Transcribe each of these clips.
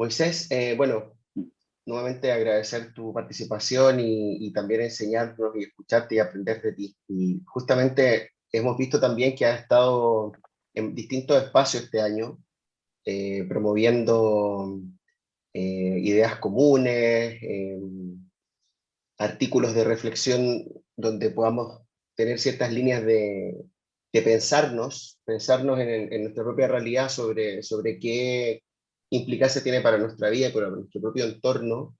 Moisés, bueno, nuevamente agradecer tu participación y también enseñarnos y escucharte y aprender de ti. Y justamente hemos visto también que has estado en distintos espacios este año, promoviendo ideas comunes, artículos de reflexión donde podamos tener ciertas líneas de pensarnos en nuestra propia realidad sobre qué implicancia tiene para nuestra vida y para nuestro propio entorno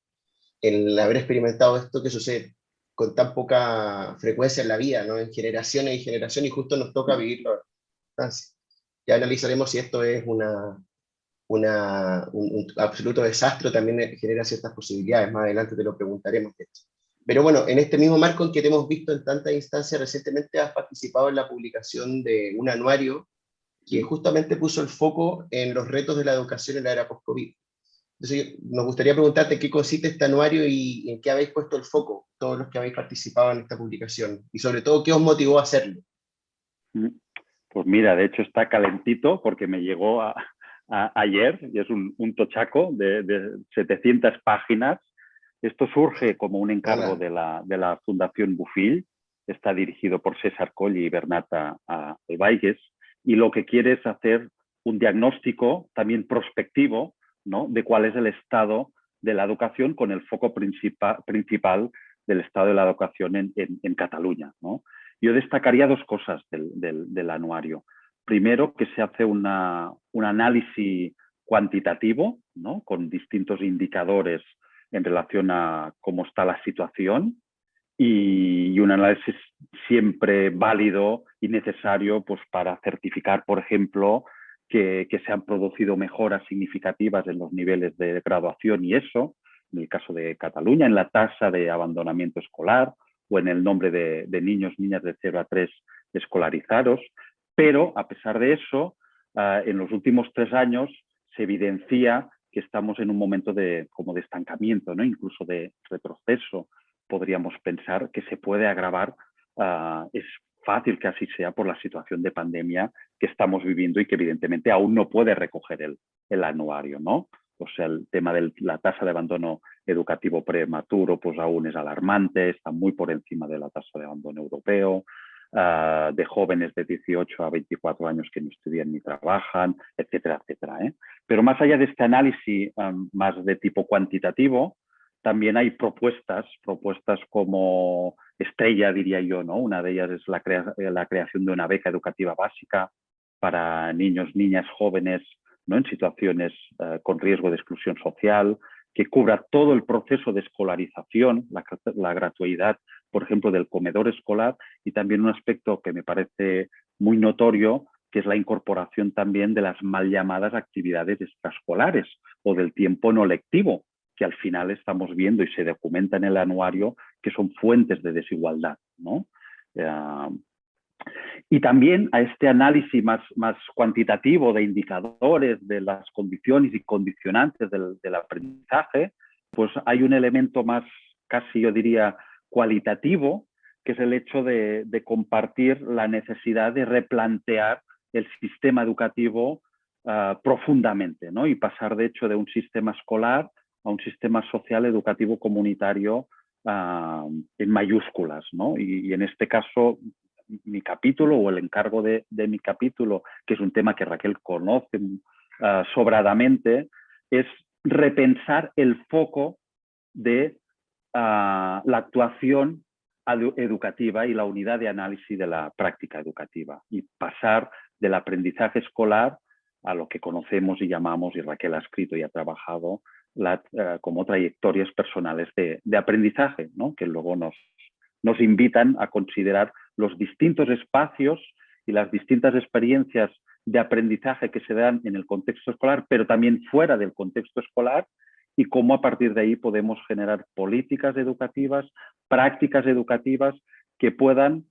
el haber experimentado esto que sucede con tan poca frecuencia en la vida, ¿no? En generaciones y generaciones, y justo nos toca vivirlo a distancia. Ya analizaremos si esto es un absoluto desastre o también genera ciertas posibilidades. Más adelante te lo preguntaremos, de hecho. Pero bueno, en este mismo marco en que te hemos visto en tantas instancias, recientemente has participado en la publicación de un anuario que justamente puso el foco en los retos de la educación en la era post-COVID. Entonces, nos gustaría preguntarte qué consiste este anuario y en qué habéis puesto el foco, todos los que habéis participado en esta publicación, y sobre todo, qué os motivó a hacerlo. Pues mira, de hecho está calentito porque me llegó ayer y es un tochaco de 700 páginas. Esto surge como un encargo de la Fundación Bofill, está dirigido por César Coll y Bernata Albaigues, y lo que quiere es hacer un diagnóstico también prospectivo, ¿no?, de cuál es el estado de la educación con el foco principal del estado de la educación en Cataluña, ¿no? Yo destacaría dos cosas del anuario. Primero, que se hace un análisis cuantitativo, ¿no?, con distintos indicadores en relación a cómo está la situación, y un análisis siempre válido y necesario pues, para certificar, por ejemplo, que se han producido mejoras significativas en los niveles de graduación y eso, en el caso de Cataluña, en la tasa de abandonamiento escolar o en el nombre de niños, niñas de 0 a 3 escolarizados. Pero, a pesar de eso, en los últimos 3 años se evidencia que estamos en un momento como de estancamiento, ¿no?, incluso de retroceso. Podríamos pensar que se puede agravar, es fácil que así sea por la situación de pandemia que estamos viviendo y que evidentemente aún no puede recoger el anuario, ¿no? O sea, el tema de la tasa de abandono educativo prematuro pues aún es alarmante, está muy por encima de la tasa de abandono europeo, de jóvenes de 18 a 24 años que no estudian ni trabajan, etcétera, etcétera, ¿eh? Pero más allá de este análisis más de tipo cuantitativo, también hay propuestas como estrella, diría yo, ¿no? Una de ellas es la creación de una beca educativa básica para niños, niñas, jóvenes, ¿no?, en situaciones con riesgo de exclusión social, que cubra todo el proceso de escolarización, la gratuidad, por ejemplo, del comedor escolar, y también un aspecto que me parece muy notorio, que es la incorporación también de las mal llamadas actividades extraescolares o del tiempo no lectivo, que al final estamos viendo y se documenta en el anuario que son fuentes de desigualdad, ¿no? Y también a este análisis más cuantitativo de indicadores de las condiciones y condicionantes del aprendizaje, pues hay un elemento más, casi yo diría, cualitativo, que es el hecho de compartir la necesidad de replantear el sistema educativo profundamente, ¿no?, y pasar, de hecho, de un sistema escolar a un sistema social educativo comunitario en mayúsculas, ¿no? Y en este caso, mi capítulo o el encargo de mi capítulo, que es un tema que Raquel conoce sobradamente, es repensar el foco de la actuación educativa y la unidad de análisis de la práctica educativa y pasar del aprendizaje escolar a lo que conocemos y llamamos, y Raquel ha escrito y ha trabajado, como trayectorias personales de aprendizaje, ¿no?, que luego nos invitan a considerar los distintos espacios y las distintas experiencias de aprendizaje que se dan en el contexto escolar, pero también fuera del contexto escolar, y cómo a partir de ahí podemos generar políticas educativas, prácticas educativas que puedan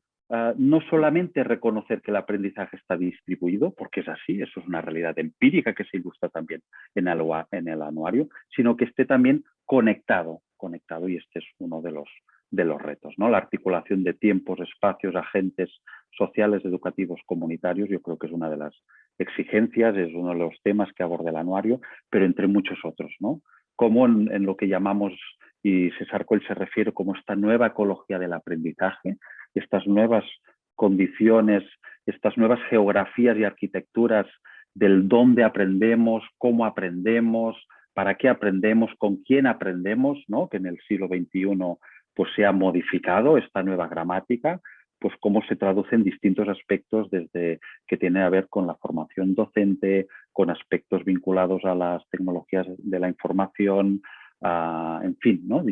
no solamente reconocer que el aprendizaje está distribuido, porque es así, eso es una realidad empírica que se ilustra también en el anuario, sino que esté también conectado, y este es uno de los retos, ¿no? La articulación de tiempos, espacios, agentes sociales, educativos, comunitarios, yo creo que es una de las exigencias, es uno de los temas que aborda el anuario, pero entre muchos otros, ¿no? Como en lo que llamamos, y César Coll se refiere como esta nueva ecología del aprendizaje, estas nuevas condiciones, estas nuevas geografías y arquitecturas del dónde aprendemos, cómo aprendemos, para qué aprendemos, con quién aprendemos, ¿no? Que en el siglo XXI pues, se ha modificado esta nueva gramática, pues cómo se traduce en distintos aspectos desde que tiene a ver con la formación docente, con aspectos vinculados a las tecnologías de la información, en fin, ¿no?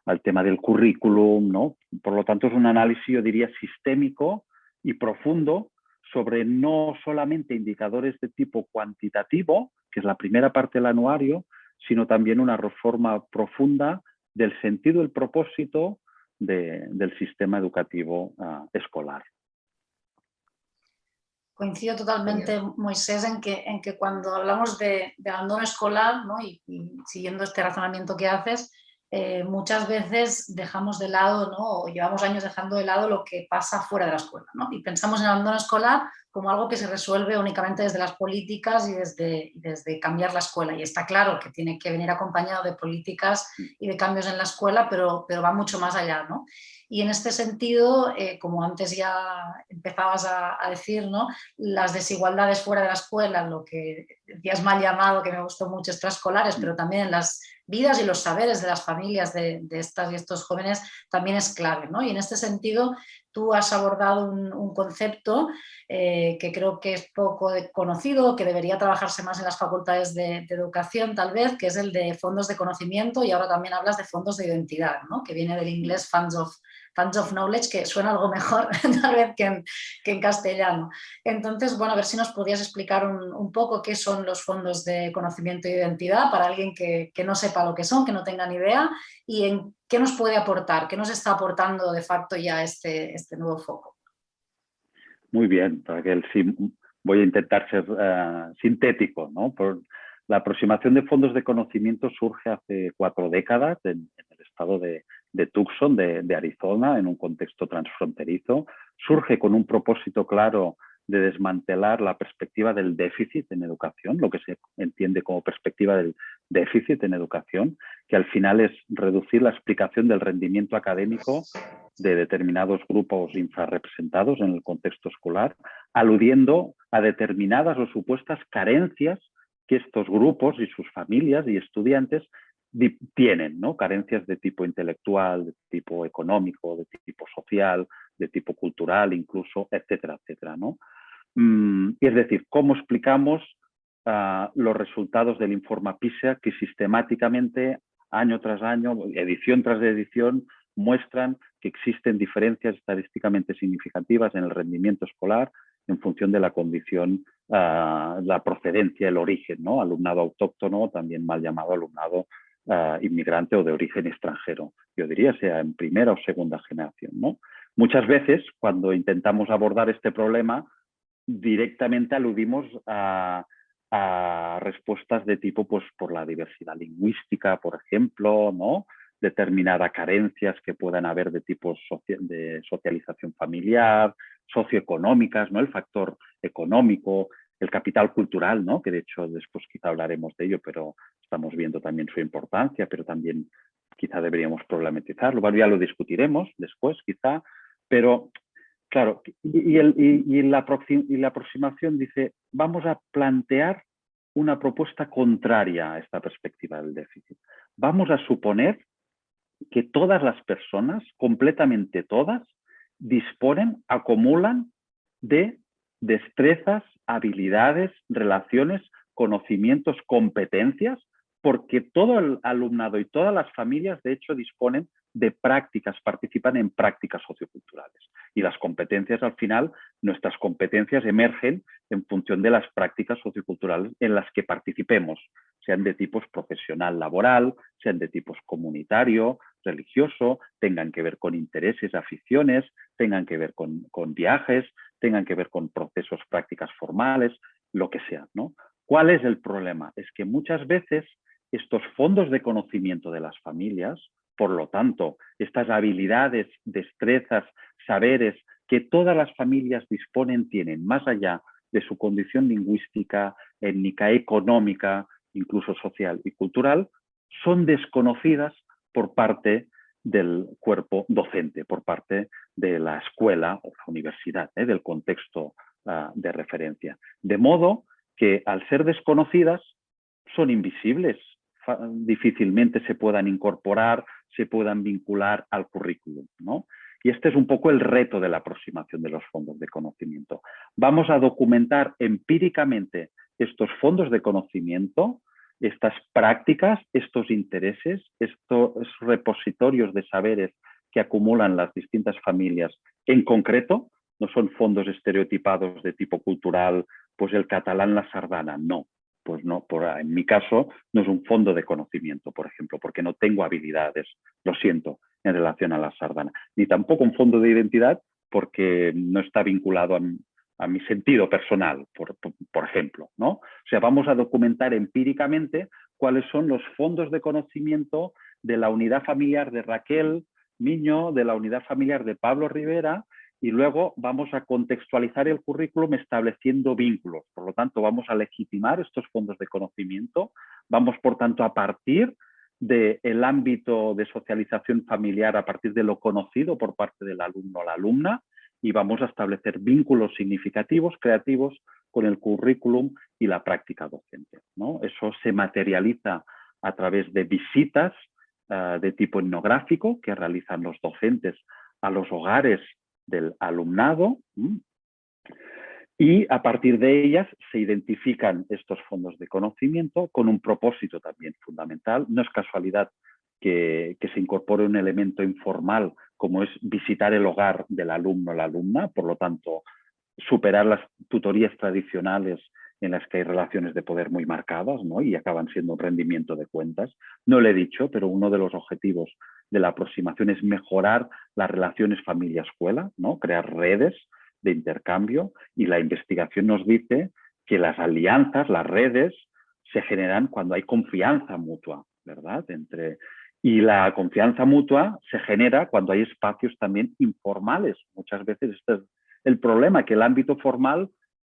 Al tema del currículum, ¿no? Por lo tanto, es un análisis, yo diría, sistémico y profundo sobre no solamente indicadores de tipo cuantitativo, que es la primera parte del anuario, sino también una reforma profunda del sentido, el propósito del sistema educativo escolar. Coincido totalmente, Moisés, en que cuando hablamos de abandono escolar, ¿no? y siguiendo este razonamiento que haces, muchas veces dejamos de lado, ¿no? O llevamos años dejando de lado lo que pasa fuera de la escuela, ¿no? Y pensamos en el abandono escolar como algo que se resuelve únicamente desde las políticas y desde cambiar la escuela. Y está claro que tiene que venir acompañado de políticas y de cambios en la escuela, pero va mucho más allá, ¿no? Y en este sentido, como antes ya empezabas a decir, ¿no? Las desigualdades fuera de la escuela, lo que decías mal llamado, que me gustó mucho, extraescolares, pero también las vidas y los saberes de las familias de estas y estos jóvenes también es clave, ¿no? Y en este sentido tú has abordado un concepto que creo que es poco conocido, que debería trabajarse más en las facultades de educación tal vez, que es el de fondos de conocimiento, y ahora también hablas de fondos de identidad, ¿no? Que viene del inglés funds of knowledge, que suena algo mejor tal vez que en castellano. Entonces, bueno, a ver si nos podías explicar un poco qué son los fondos de conocimiento y identidad para alguien que no sepa lo que son, que no tenga ni idea, y en qué nos puede aportar, qué nos está aportando de facto ya este nuevo foco. Muy bien, Raquel, sí, voy a intentar ser sintético, ¿no? La aproximación de fondos de conocimiento surge hace 4 décadas en el estado de Tucson, de Arizona, en un contexto transfronterizo. Surge con un propósito claro de desmantelar la perspectiva del déficit en educación, lo que se entiende como perspectiva del déficit en educación, que al final es reducir la explicación del rendimiento académico de determinados grupos infrarrepresentados en el contexto escolar, aludiendo a determinadas o supuestas carencias que estos grupos y sus familias y estudiantes tienen, ¿no? Carencias de tipo intelectual, de tipo económico, de tipo social, de tipo cultural incluso, etcétera, etcétera, ¿no? Es decir, ¿cómo explicamos los resultados del Informa PISA que sistemáticamente, año tras año, edición tras edición, muestran que existen diferencias estadísticamente significativas en el rendimiento escolar en función de la condición, la procedencia, el origen, ¿no? Alumnado autóctono, también mal llamado alumnado inmigrante o de origen extranjero. Yo diría sea en primera o segunda generación, ¿no? Muchas veces, cuando intentamos abordar este problema, directamente aludimos a respuestas de tipo, pues, por la diversidad lingüística, por ejemplo, ¿no? Determinadas carencias que puedan haber de tipo de socialización familiar, socioeconómicas, ¿no? El factor económico, el capital cultural, ¿no? Que de hecho después quizá hablaremos de ello, pero estamos viendo también su importancia, pero también quizá deberíamos problematizarlo. Bueno, ya lo discutiremos después quizá, pero claro, y la aproximación dice, vamos a plantear una propuesta contraria a esta perspectiva del déficit. Vamos a suponer que todas las personas, completamente todas, disponen, acumulan de destrezas, habilidades, relaciones, conocimientos, competencias, porque todo el alumnado y todas las familias, de hecho, disponen de prácticas, participan en prácticas socioculturales. Y las competencias, al final, nuestras competencias emergen en función de las prácticas socioculturales en las que participemos, sean de tipos profesional, laboral, sean de tipos comunitario, religioso, tengan que ver con intereses, aficiones, tengan que ver con viajes, tengan que ver con procesos, prácticas formales, lo que sea, ¿no? ¿Cuál es el problema? Es que muchas veces estos fondos de conocimiento de las familias, por lo tanto, estas habilidades, destrezas, saberes que todas las familias disponen, tienen, más allá de su condición lingüística, étnica, económica, incluso social y cultural, son desconocidas por parte del cuerpo docente, por parte de la escuela o la universidad, del contexto de referencia. De modo que al ser desconocidas son invisibles, difícilmente se puedan incorporar, se puedan vincular al currículum, ¿no? Y este es un poco el reto de la aproximación de los fondos de conocimiento. Vamos a documentar empíricamente estos fondos de conocimiento, estas prácticas, estos intereses, estos repositorios de saberes que acumulan las distintas familias en concreto. No son fondos estereotipados de tipo cultural, pues el catalán, la sardana, no. Pues no, en mi caso no es un fondo de conocimiento, por ejemplo, porque no tengo habilidades, lo siento, en relación a la sardana. Ni tampoco un fondo de identidad porque no está vinculado a mi sentido personal, por ejemplo, ¿no? O sea, vamos a documentar empíricamente cuáles son los fondos de conocimiento de la unidad familiar de Raquel Miño, de la unidad familiar de Pablo Rivera, y luego vamos a contextualizar el currículum estableciendo vínculos. Por lo tanto, vamos a legitimar estos fondos de conocimiento. Vamos, por tanto, a partir del ámbito de socialización familiar, a partir de lo conocido por parte del alumno o la alumna, y vamos a establecer vínculos significativos, creativos, con el currículum y la práctica docente, ¿no? Eso se materializa a través de visitas de tipo etnográfico que realizan los docentes a los hogares del alumnado, y a partir de ellas se identifican estos fondos de conocimiento con un propósito también fundamental. No es casualidad que se incorpore un elemento informal como es visitar el hogar del alumno o la alumna, por lo tanto superar las tutorías tradicionales en las que hay relaciones de poder muy marcadas, ¿no? Y acaban siendo un rendimiento de cuentas. No lo he dicho, pero uno de los objetivos de la aproximación es mejorar las relaciones familia-escuela, ¿no? Crear redes de intercambio, y la investigación nos dice que las alianzas, las redes, se generan cuando hay confianza mutua, ¿verdad? Y la confianza mutua se genera cuando hay espacios también informales. Muchas veces este es el problema, que el ámbito formal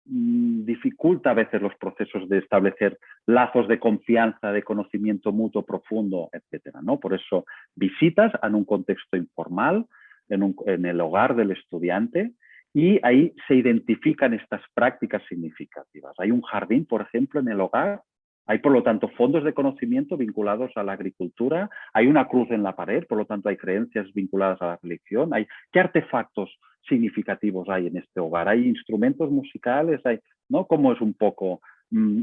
dificulta a veces los procesos de establecer lazos de confianza, de conocimiento mutuo profundo, etcétera, ¿no? Por eso visitas en un contexto informal, en el hogar del estudiante, y ahí se identifican estas prácticas significativas. Hay un jardín, por ejemplo, en el hogar. Hay, por lo tanto, fondos de conocimiento vinculados a la agricultura. Hay una cruz en la pared, por lo tanto, hay creencias vinculadas a la religión. ¿Qué artefactos significativos hay en este hogar? ¿Hay instrumentos musicales? ¿No? ¿Cómo es un poco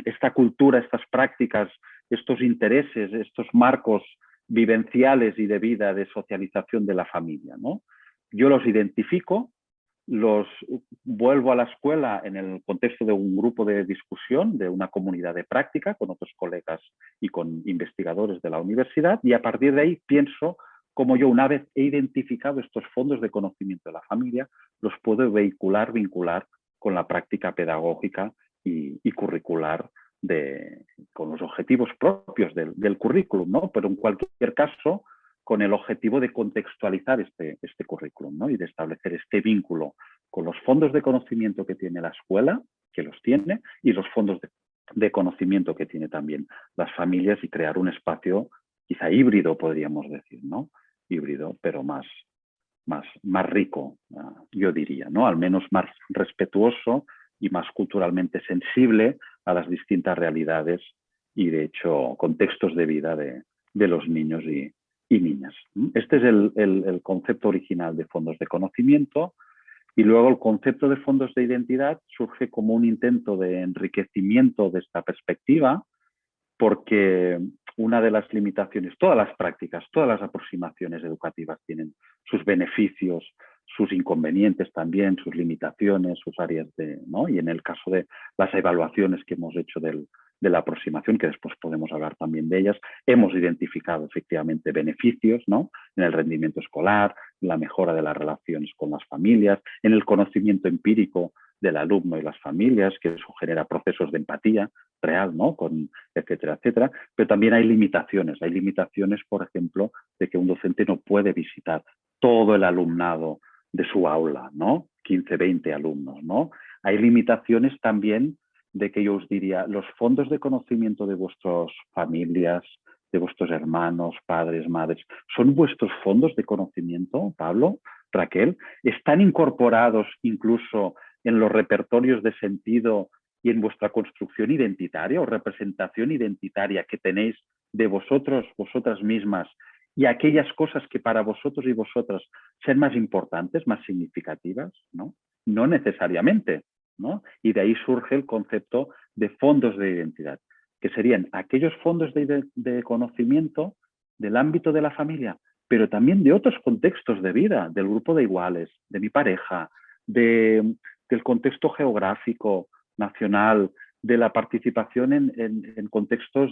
esta cultura, estas prácticas, estos intereses, estos marcos vivenciales y de vida, de socialización de la familia, ¿no? Yo los identifico, los vuelvo a la escuela en el contexto de un grupo de discusión, de una comunidad de práctica con otros colegas y con investigadores de la universidad, y a partir de ahí pienso cómo yo, una vez he identificado estos fondos de conocimiento de la familia, los puedo vincular con la práctica pedagógica y curricular con los objetivos propios del currículum, ¿no? Pero en cualquier caso, con el objetivo de contextualizar este currículum, ¿no? Y de establecer este vínculo con los fondos de conocimiento que tiene la escuela, que los tiene, y los fondos de conocimiento que tiene también las familias, y crear un espacio quizá híbrido, podríamos decir, ¿no? Híbrido, pero más rico, yo diría, ¿no? Al menos más respetuoso y más culturalmente sensible a las distintas realidades y, de hecho, contextos de vida de los niños y niñas. Este es el concepto original de fondos de conocimiento, y luego el concepto de fondos de identidad surge como un intento de enriquecimiento de esta perspectiva, porque una de las limitaciones, todas las prácticas, todas las aproximaciones educativas tienen sus beneficios, sus inconvenientes también, sus limitaciones, sus áreas ¿no? Y en el caso de las evaluaciones que hemos hecho de la aproximación, que después podemos hablar también de ellas, hemos identificado efectivamente beneficios, ¿no? En el rendimiento escolar, en la mejora de las relaciones con las familias, en el conocimiento empírico del alumno y las familias, que eso genera procesos de empatía real, ¿no? Etcétera, etcétera. Pero también hay limitaciones, por ejemplo, de que un docente no puede visitar todo el alumnado de su aula, ¿no? 15, 20 alumnos, ¿no? Hay limitaciones también de que yo os diría, los fondos de conocimiento de vuestras familias, de vuestros hermanos, padres, madres, ¿son vuestros fondos de conocimiento, Pablo, Raquel? ¿Están incorporados incluso en los repertorios de sentido y en vuestra construcción identitaria o representación identitaria que tenéis de vosotros, vosotras mismas, y aquellas cosas que para vosotros y vosotras sean más importantes, más significativas? ¿No? No necesariamente, ¿no? Y de ahí surge el concepto de fondos de identidad, que serían aquellos fondos de conocimiento del ámbito de la familia, pero también de otros contextos de vida, del grupo de iguales, de mi pareja, del contexto geográfico, nacional, de la participación en contextos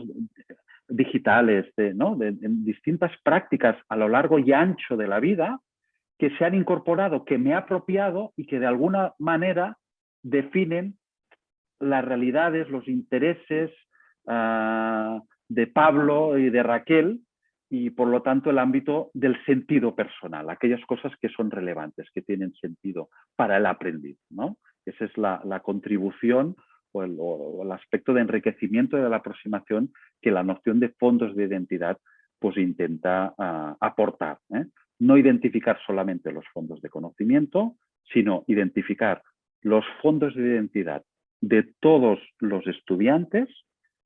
digitales, en distintas prácticas a lo largo y ancho de la vida que se han incorporado, que me he apropiado y que de alguna manera definen las realidades, los intereses de Pablo y de Raquel, y por lo tanto el ámbito del sentido personal, aquellas cosas que son relevantes, que tienen sentido para el aprendiz, ¿no? Esa es la contribución o el aspecto de enriquecimiento de la aproximación que la noción de fondos de identidad pues intenta aportar, ¿eh? No identificar solamente los fondos de conocimiento, sino identificar los fondos de identidad de todos los estudiantes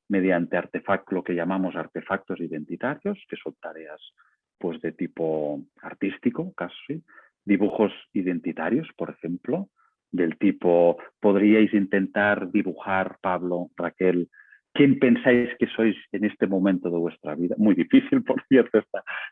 mediante lo que llamamos artefactos identitarios, que son tareas pues, de tipo artístico, casi, dibujos identitarios, por ejemplo, del tipo, podríais intentar dibujar, Pablo, Raquel, ¿quién pensáis que sois en este momento de vuestra vida? Muy difícil, por cierto,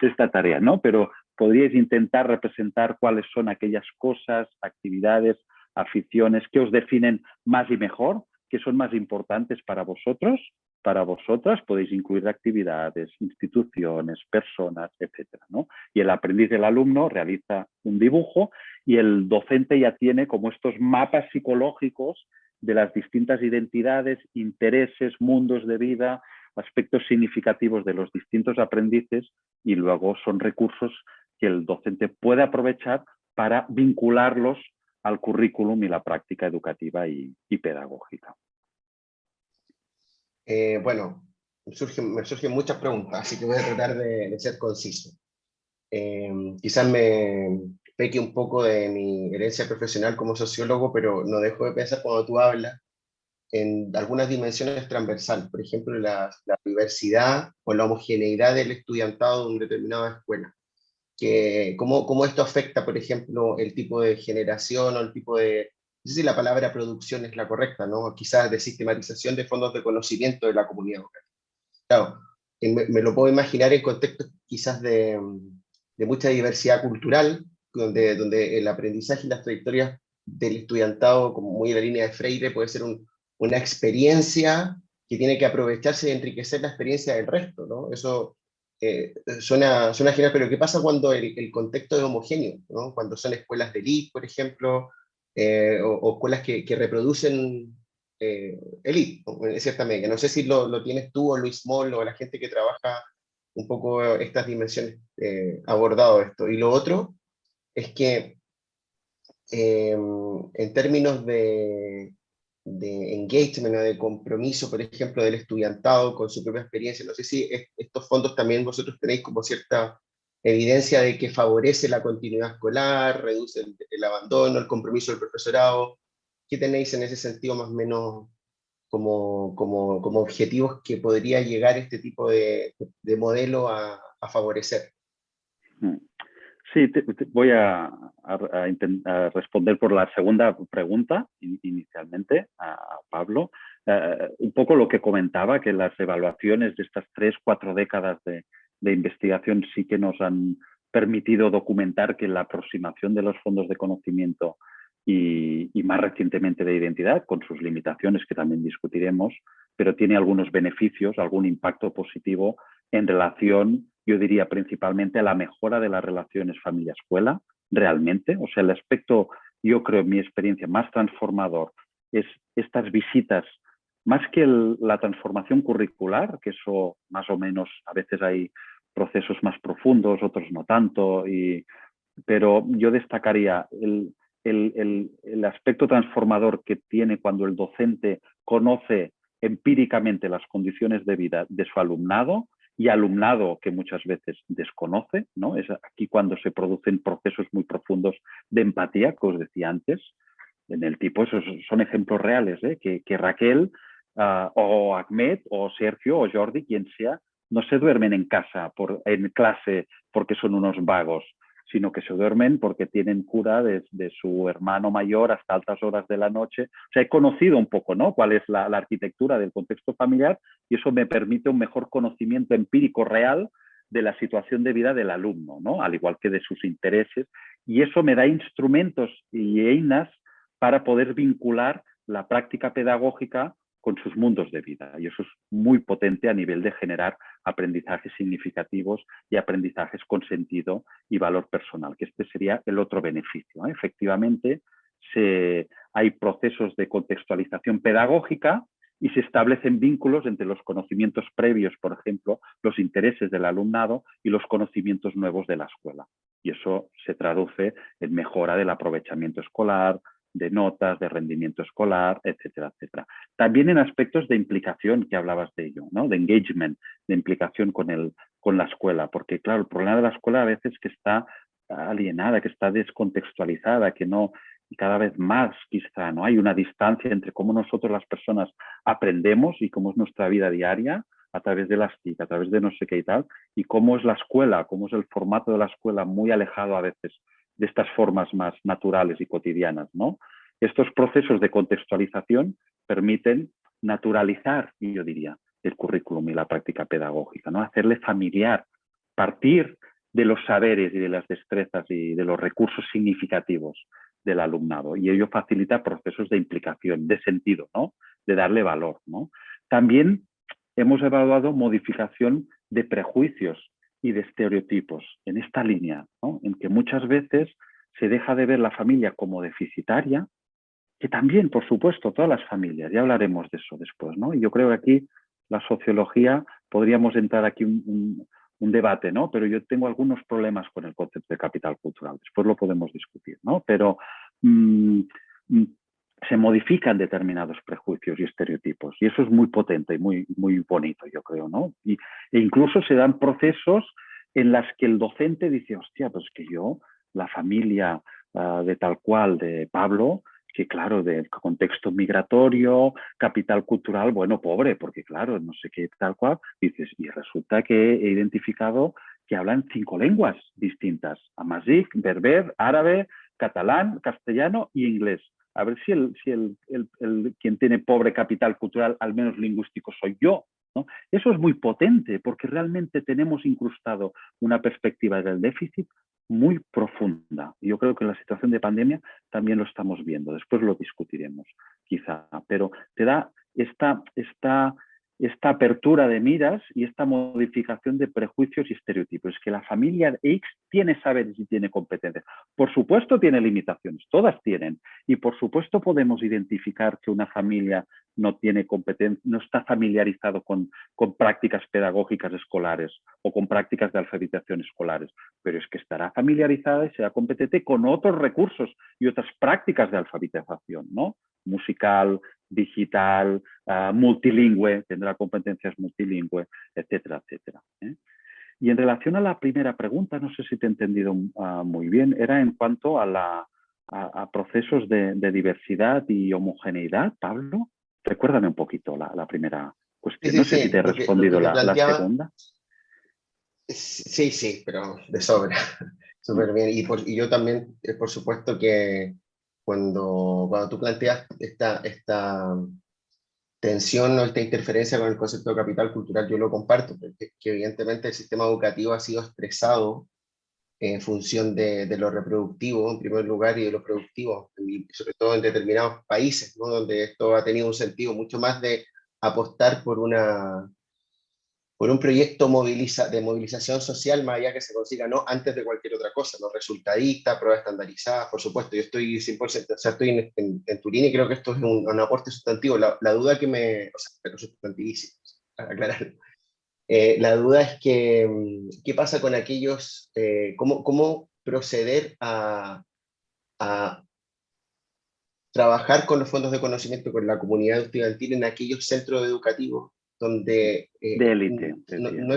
esta tarea, ¿no? Pero podríais intentar representar cuáles son aquellas cosas, actividades, aficiones que os definen más y mejor, que son más importantes para vosotros, para vosotras. Podéis incluir actividades, instituciones, personas, etcétera, ¿no? Y el aprendiz, el alumno, realiza un dibujo y el docente ya tiene como estos mapas psicológicos de las distintas identidades, intereses, mundos de vida, aspectos significativos de los distintos aprendices, y luego son recursos que el docente puede aprovechar para vincularlos al currículum y la práctica educativa y pedagógica. Bueno, me surgen muchas preguntas, así que voy a tratar de ser conciso. Quizás me peque un poco de mi herencia profesional como sociólogo, pero no dejo de pensar cuando tú hablas en algunas dimensiones transversales, por ejemplo, la diversidad o la homogeneidad del estudiantado de una determinada escuela. Cómo esto afecta, por ejemplo, el tipo de generación o el tipo de, no sé si la palabra producción es la correcta, ¿no? Quizás de sistematización de fondos de conocimiento de la comunidad local. Claro, me lo puedo imaginar en contextos quizás de mucha diversidad cultural, donde el aprendizaje y las trayectorias del estudiantado, como muy en la línea de Freire, puede ser una experiencia que tiene que aprovecharse y enriquecer la experiencia del resto, ¿no? Eso suena genial, pero ¿qué pasa cuando el contexto es homogéneo, ¿no? Cuando son escuelas de elite, por ejemplo, o escuelas que reproducen elite, ¿no? En cierta medida. No sé si lo tienes tú o Luis Moll o la gente que trabaja un poco estas dimensiones abordado esto. Y lo otro es que en términos de engagement o de compromiso, por ejemplo, del estudiantado con su propia experiencia, no sé si estos fondos también vosotros tenéis como cierta evidencia de que favorece la continuidad escolar, reduce el abandono, el compromiso del profesorado. ¿Qué tenéis en ese sentido más o menos como objetivos que podría llegar este tipo de modelo a favorecer? Sí, voy a responder por la segunda pregunta inicialmente a Pablo. Un poco lo que comentaba, que las evaluaciones de estas 3-4 décadas de investigación sí que nos han permitido documentar que la aproximación de los fondos de conocimiento y más recientemente de identidad, con sus limitaciones que también discutiremos, pero tiene algunos beneficios, algún impacto positivo en relación, yo diría principalmente, a la mejora de las relaciones familia-escuela, realmente. O sea, el aspecto, yo creo, en mi experiencia, más transformador es estas visitas, más que la transformación curricular, que eso más o menos, a veces hay procesos más profundos, otros no tanto, pero yo destacaría el aspecto transformador que tiene cuando el docente conoce empíricamente las condiciones de vida de su alumnado y alumnado que muchas veces desconoce, ¿no? Es aquí cuando se producen procesos muy profundos de empatía, que os decía antes, en el tipo, esos son ejemplos reales, que Raquel o Ahmed o Sergio o Jordi, quien sea, no se duermen en casa, en clase, porque son unos vagos, sino que se duermen porque tienen cura de su hermano mayor hasta altas horas de la noche. O sea, he conocido un poco, ¿no?, cuál es la arquitectura del contexto familiar, y eso me permite un mejor conocimiento empírico real de la situación de vida del alumno, ¿no?, al igual que de sus intereses, y eso me da instrumentos y einas para poder vincular la práctica pedagógica con sus mundos de vida. Y eso es muy potente a nivel de generar aprendizajes significativos y aprendizajes con sentido y valor personal, que este sería el otro beneficio. Efectivamente, hay procesos de contextualización pedagógica y se establecen vínculos entre los conocimientos previos, por ejemplo, los intereses del alumnado y los conocimientos nuevos de la escuela. Y eso se traduce en mejora del aprovechamiento escolar, de notas, de rendimiento escolar, etcétera, etcétera. También en aspectos de implicación, que hablabas de ello, ¿no?, de engagement, de implicación con la escuela, porque claro, el problema de la escuela a veces es que está alienada, que está descontextualizada, que no, y cada vez más quizá, ¿no?, hay una distancia entre cómo nosotros las personas aprendemos y cómo es nuestra vida diaria a través de las TIC, a través de no sé qué y tal, y cómo es la escuela, cómo es el formato de la escuela muy alejado a veces de estas formas más naturales y cotidianas, ¿no? Estos procesos de contextualización permiten naturalizar, yo diría, el currículum y la práctica pedagógica, ¿no? Hacerle familiar, partir de los saberes y de las destrezas y de los recursos significativos del alumnado, y ello facilita procesos de implicación, de sentido, ¿no?, de darle valor, ¿no? También hemos evaluado modificación de prejuicios y de estereotipos en esta línea, ¿no?, en que muchas veces se deja de ver la familia como deficitaria, que también, por supuesto, todas las familias, ya hablaremos de eso después, ¿no? Y yo creo que aquí la sociología, podríamos entrar aquí un debate, ¿no?, pero yo tengo algunos problemas con el concepto de capital cultural, después lo podemos discutir, ¿no? Pero se modifican determinados prejuicios y estereotipos, y eso es muy potente y muy, muy bonito, yo creo, ¿no? E incluso se dan procesos en las que el docente dice, hostia, pues que yo, la familia de tal cual, de Pablo, que claro, del contexto migratorio, capital cultural, bueno, pobre, porque claro, no sé qué tal cual, dices, y resulta que he identificado que hablan 5 lenguas distintas, amazigh, berber, árabe, catalán, castellano y inglés. A ver si quien tiene pobre capital cultural, al menos lingüístico, soy yo, ¿no? Eso es muy potente porque realmente tenemos incrustado una perspectiva del déficit muy profunda. Yo creo que en la situación de pandemia también lo estamos viendo. Después lo discutiremos, quizá. Pero te da esta apertura de miras y esta modificación de prejuicios y estereotipos. Es que la familia X tiene saberes y tiene competencias. Por supuesto tiene limitaciones, todas tienen. Y por supuesto podemos identificar que una familia no tiene competencia, no está familiarizado con prácticas pedagógicas escolares o con prácticas de alfabetización escolares, pero es que estará familiarizada y será competente con otros recursos y otras prácticas de alfabetización, ¿no? Musical, digital, multilingüe, tendrá competencias multilingüe, etcétera, etcétera. Y en relación a la primera pregunta, no sé si te he entendido muy bien, era en cuanto a procesos de diversidad y homogeneidad, Pablo. Recuérdame un poquito la primera cuestión. Sí, No sí, sé si sí. te he Lo que respondido te la planteaba, segunda. sí, sí, pero de sobra. Súper bien. Y yo también, por supuesto que cuando tú planteas esta tensión o esta interferencia con el concepto de capital cultural, yo lo comparto, porque que evidentemente el sistema educativo ha sido expresado en función de lo reproductivo, en primer lugar, y de lo productivo, y sobre todo en determinados países, ¿no?, donde esto ha tenido un sentido mucho más de apostar por un proyecto de movilización social, más allá que se consiga, ¿no?, antes de cualquier otra cosa, ¿no?, resultadista, pruebas estandarizadas, por supuesto. Yo estoy 100%, o sea, estoy en Turín y creo que esto es un aporte sustantivo. La duda que o sea, pero sustantivísimo, para aclarar. La duda es que, ¿qué pasa con aquellos, cómo proceder a trabajar con los fondos de conocimiento, con la comunidad estudiantil en aquellos centros educativos donde De élite, no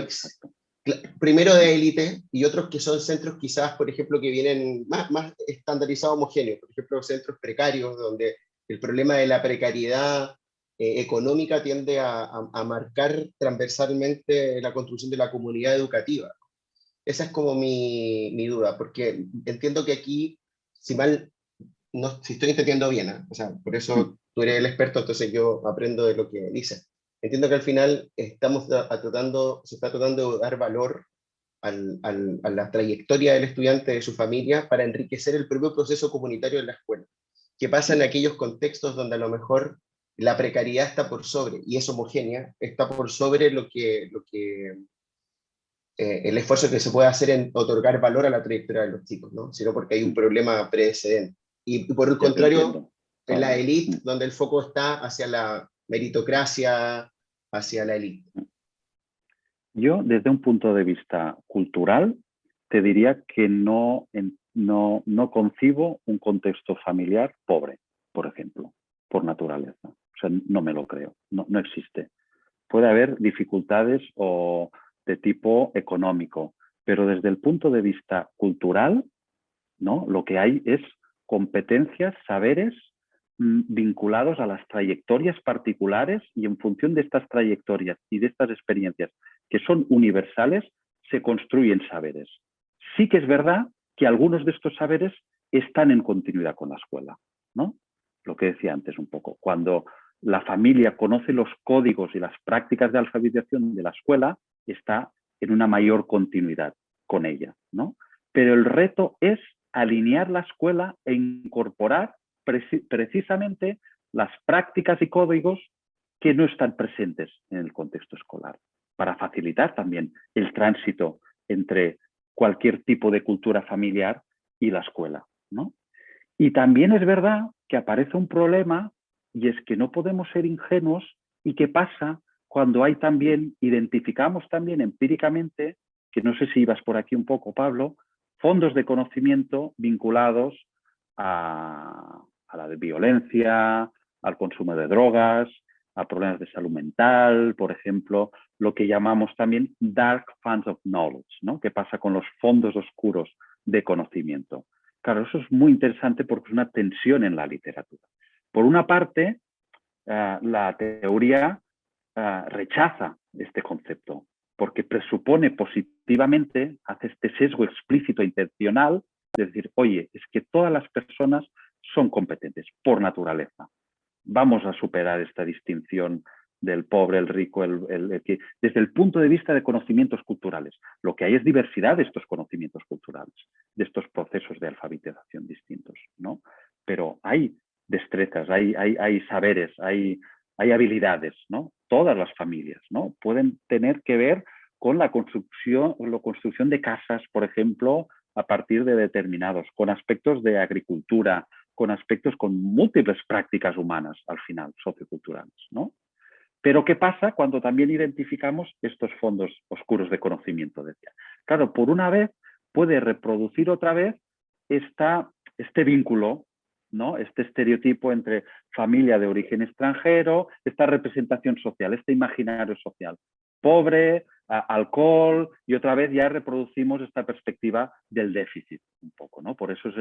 primero de élite y otros que son centros quizás, por ejemplo, que vienen más estandarizados, homogéneos, por ejemplo, centros precarios, donde el problema de la precariedad económica tiende a marcar transversalmente la construcción de la comunidad educativa. Esa es como mi duda, porque entiendo que aquí, si mal, no, si estoy entendiendo bien, ¿eh? O sea, por eso tú eres el experto, entonces yo aprendo de lo que dices. Entiendo que al final se está tratando de dar valor a la trayectoria del estudiante, de su familia, para enriquecer el propio proceso comunitario en la escuela. ¿Qué pasa en aquellos contextos donde a lo mejor la precariedad está por sobre, y es homogénea, está por sobre el esfuerzo que se puede hacer en otorgar valor a la trayectoria de los chicos, ¿no? Sino porque hay un problema precedente. Y por el contrario, en la élite, donde el foco está hacia la meritocracia, hacia la élite. Yo, desde un punto de vista cultural, te diría que no concibo un contexto familiar pobre, por ejemplo, por naturaleza. O sea, no me lo creo, no existe. Puede haber dificultades o de tipo económico, pero desde el punto de vista cultural, ¿no? Lo que hay es competencias, saberes vinculados a las trayectorias particulares, y en función de estas trayectorias y de estas experiencias que son universales, se construyen saberes. Sí que es verdad que algunos de estos saberes están en continuidad con la escuela, ¿no? Lo que decía antes un poco, cuando la familia conoce los códigos y las prácticas de alfabetización de la escuela, está en una mayor continuidad con ella, ¿no? Pero el reto es alinear la escuela e incorporar precisamente las prácticas y códigos que no están presentes en el contexto escolar, para facilitar también el tránsito entre cualquier tipo de cultura familiar y la escuela, ¿no? Y también es verdad que aparece un problema, y es que no podemos ser ingenuos. ¿Y qué pasa cuando hay también, identificamos también empíricamente, que no sé si ibas por aquí un poco, Pablo, fondos de conocimiento vinculados a la violencia, al consumo de drogas, a problemas de salud mental, por ejemplo, lo que llamamos también dark funds of knowledge, ¿no? ¿Qué pasa con los fondos oscuros de conocimiento? Claro, eso es muy interesante porque es una tensión en la literatura. Por una parte, la teoría rechaza este concepto porque presupone positivamente, hace este sesgo explícito e intencional de decir, oye, es que todas las personas son competentes por naturaleza. Vamos a superar esta distinción del pobre, el rico, desde el punto de vista de conocimientos culturales. Lo que hay es diversidad de estos conocimientos culturales, de estos procesos de alfabetización distintos, ¿no? Pero hay destrezas, hay saberes, hay habilidades, ¿no? Todas las familias, ¿no? Pueden tener que ver con la construcción de casas, por ejemplo, a partir de determinados, con aspectos de agricultura, con aspectos, con múltiples prácticas humanas, al final, socioculturales, ¿no? Pero ¿qué pasa cuando también identificamos estos fondos oscuros de conocimiento? Decía. Claro, por una vez puede reproducir otra vez este vínculo, ¿no? Este estereotipo entre familia de origen extranjero, esta representación social, este imaginario social. Pobre, alcohol, y otra vez ya reproducimos esta perspectiva del déficit un poco, ¿no? Por eso es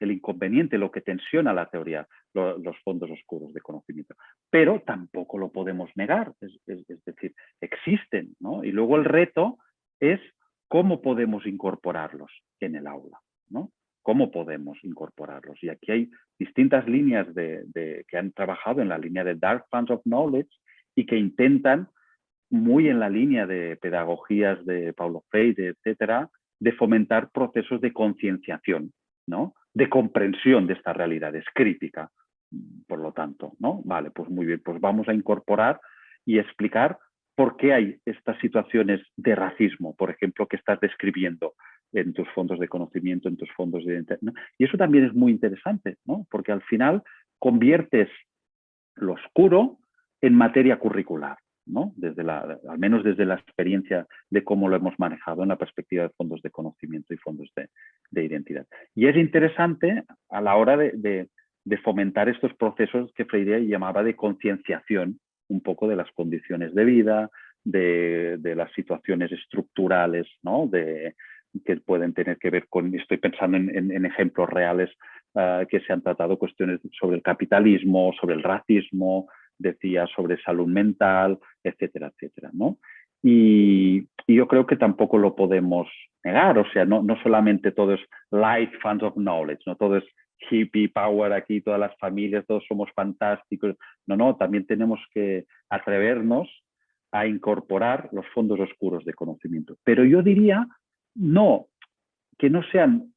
el inconveniente, lo que tensiona la teoría, los fondos oscuros de conocimiento. Pero tampoco lo podemos negar, es decir, existen, ¿no? Y luego el reto es cómo podemos incorporarlos en el aula, ¿no? ¿Cómo podemos incorporarlos? Y aquí hay distintas líneas que han trabajado en la línea de Dark Funds of Knowledge y que intentan, muy en la línea de pedagogías de Paulo Freire, etcétera, de fomentar procesos de concienciación, ¿no? De comprensión de estas realidades, crítica, por lo tanto, ¿no? Vale, pues muy bien, pues vamos a incorporar y explicar por qué hay estas situaciones de racismo, por ejemplo, que estás describiendo en tus fondos de conocimiento, en tus fondos de identidad, ¿no? Y eso también es muy interesante, ¿no? Porque al final conviertes lo oscuro en materia curricular, ¿no? Al menos desde la experiencia de cómo lo hemos manejado en la perspectiva de fondos de conocimiento y fondos de identidad. Y es interesante a la hora de de fomentar estos procesos que Freire llamaba de concienciación un poco de las condiciones de vida, de las situaciones estructurales, ¿no? Que pueden tener que ver con, estoy pensando en ejemplos reales que se han tratado, cuestiones sobre el capitalismo, sobre el racismo, decía, sobre salud mental, etcétera, etcétera, ¿no? Y yo creo que tampoco lo podemos negar, o sea, no solamente todo es light funds of knowledge, no todo es hippie power aquí, todas las familias, todos somos fantásticos, no, también tenemos que atrevernos a incorporar los fondos oscuros de conocimiento. Pero yo diría, no, que no sean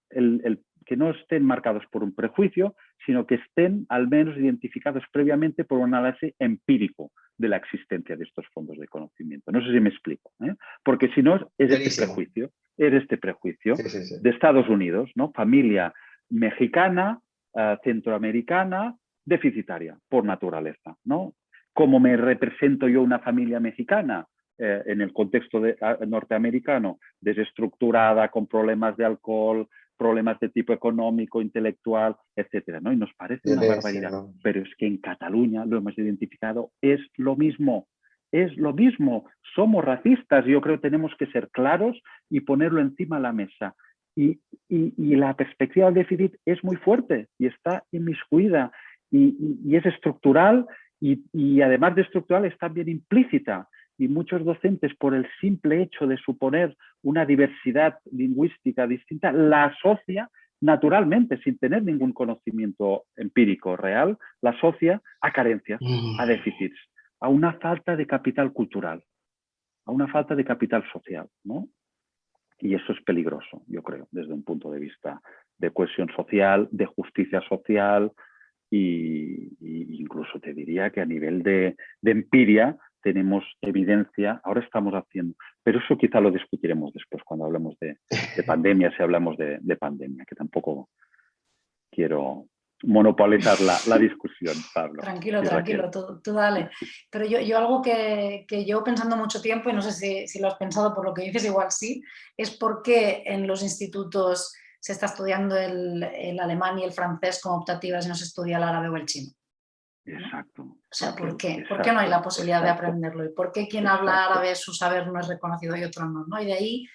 que no estén marcados por un prejuicio, sino que estén al menos identificados previamente por un análisis empírico de la existencia de estos fondos de conocimiento. No sé si me explico, ¿eh? Porque si no, es este prejuicio Sí. de Estados Unidos, ¿no? Familia mexicana, centroamericana, deficitaria por naturaleza, ¿no? ¿Cómo me represento yo una familia mexicana? En el contexto norteamericano, desestructurada, con problemas de alcohol, problemas de tipo económico, intelectual, etcétera, ¿no? Y nos parece una barbaridad, ¿no? Pero es que en Cataluña lo hemos identificado, es lo mismo, somos racistas, yo creo que tenemos que ser claros y ponerlo encima de la mesa. Y la perspectiva del déficit es muy fuerte y está inmiscuida y es estructural y además de estructural es también implícita. Y muchos docentes, por el simple hecho de suponer una diversidad lingüística distinta, la asocia naturalmente, sin tener ningún conocimiento empírico real, la asocia a carencias, a déficits, a una falta de capital cultural, a una falta de capital social, ¿no? Y eso es peligroso, yo creo, desde un punto de vista de cohesión social, de justicia social y incluso te diría que a nivel de empiria tenemos evidencia, ahora estamos haciendo, pero eso quizá lo discutiremos después cuando hablemos de pandemia, si hablamos de pandemia, que tampoco quiero monopolizar la discusión, Pablo. Tranquilo, tú dale. Pero yo algo que llevo pensando mucho tiempo, y no sé si lo has pensado por lo que dices, igual sí, es por qué en los institutos se está estudiando el alemán y el francés como optativas y no se estudia el árabe o el chino. Exacto. O sea, ¿por qué? ¿Por qué no hay la posibilidad de aprenderlo? ¿Y por qué quien habla árabe, su saber no es reconocido y otro no? Y de ahí,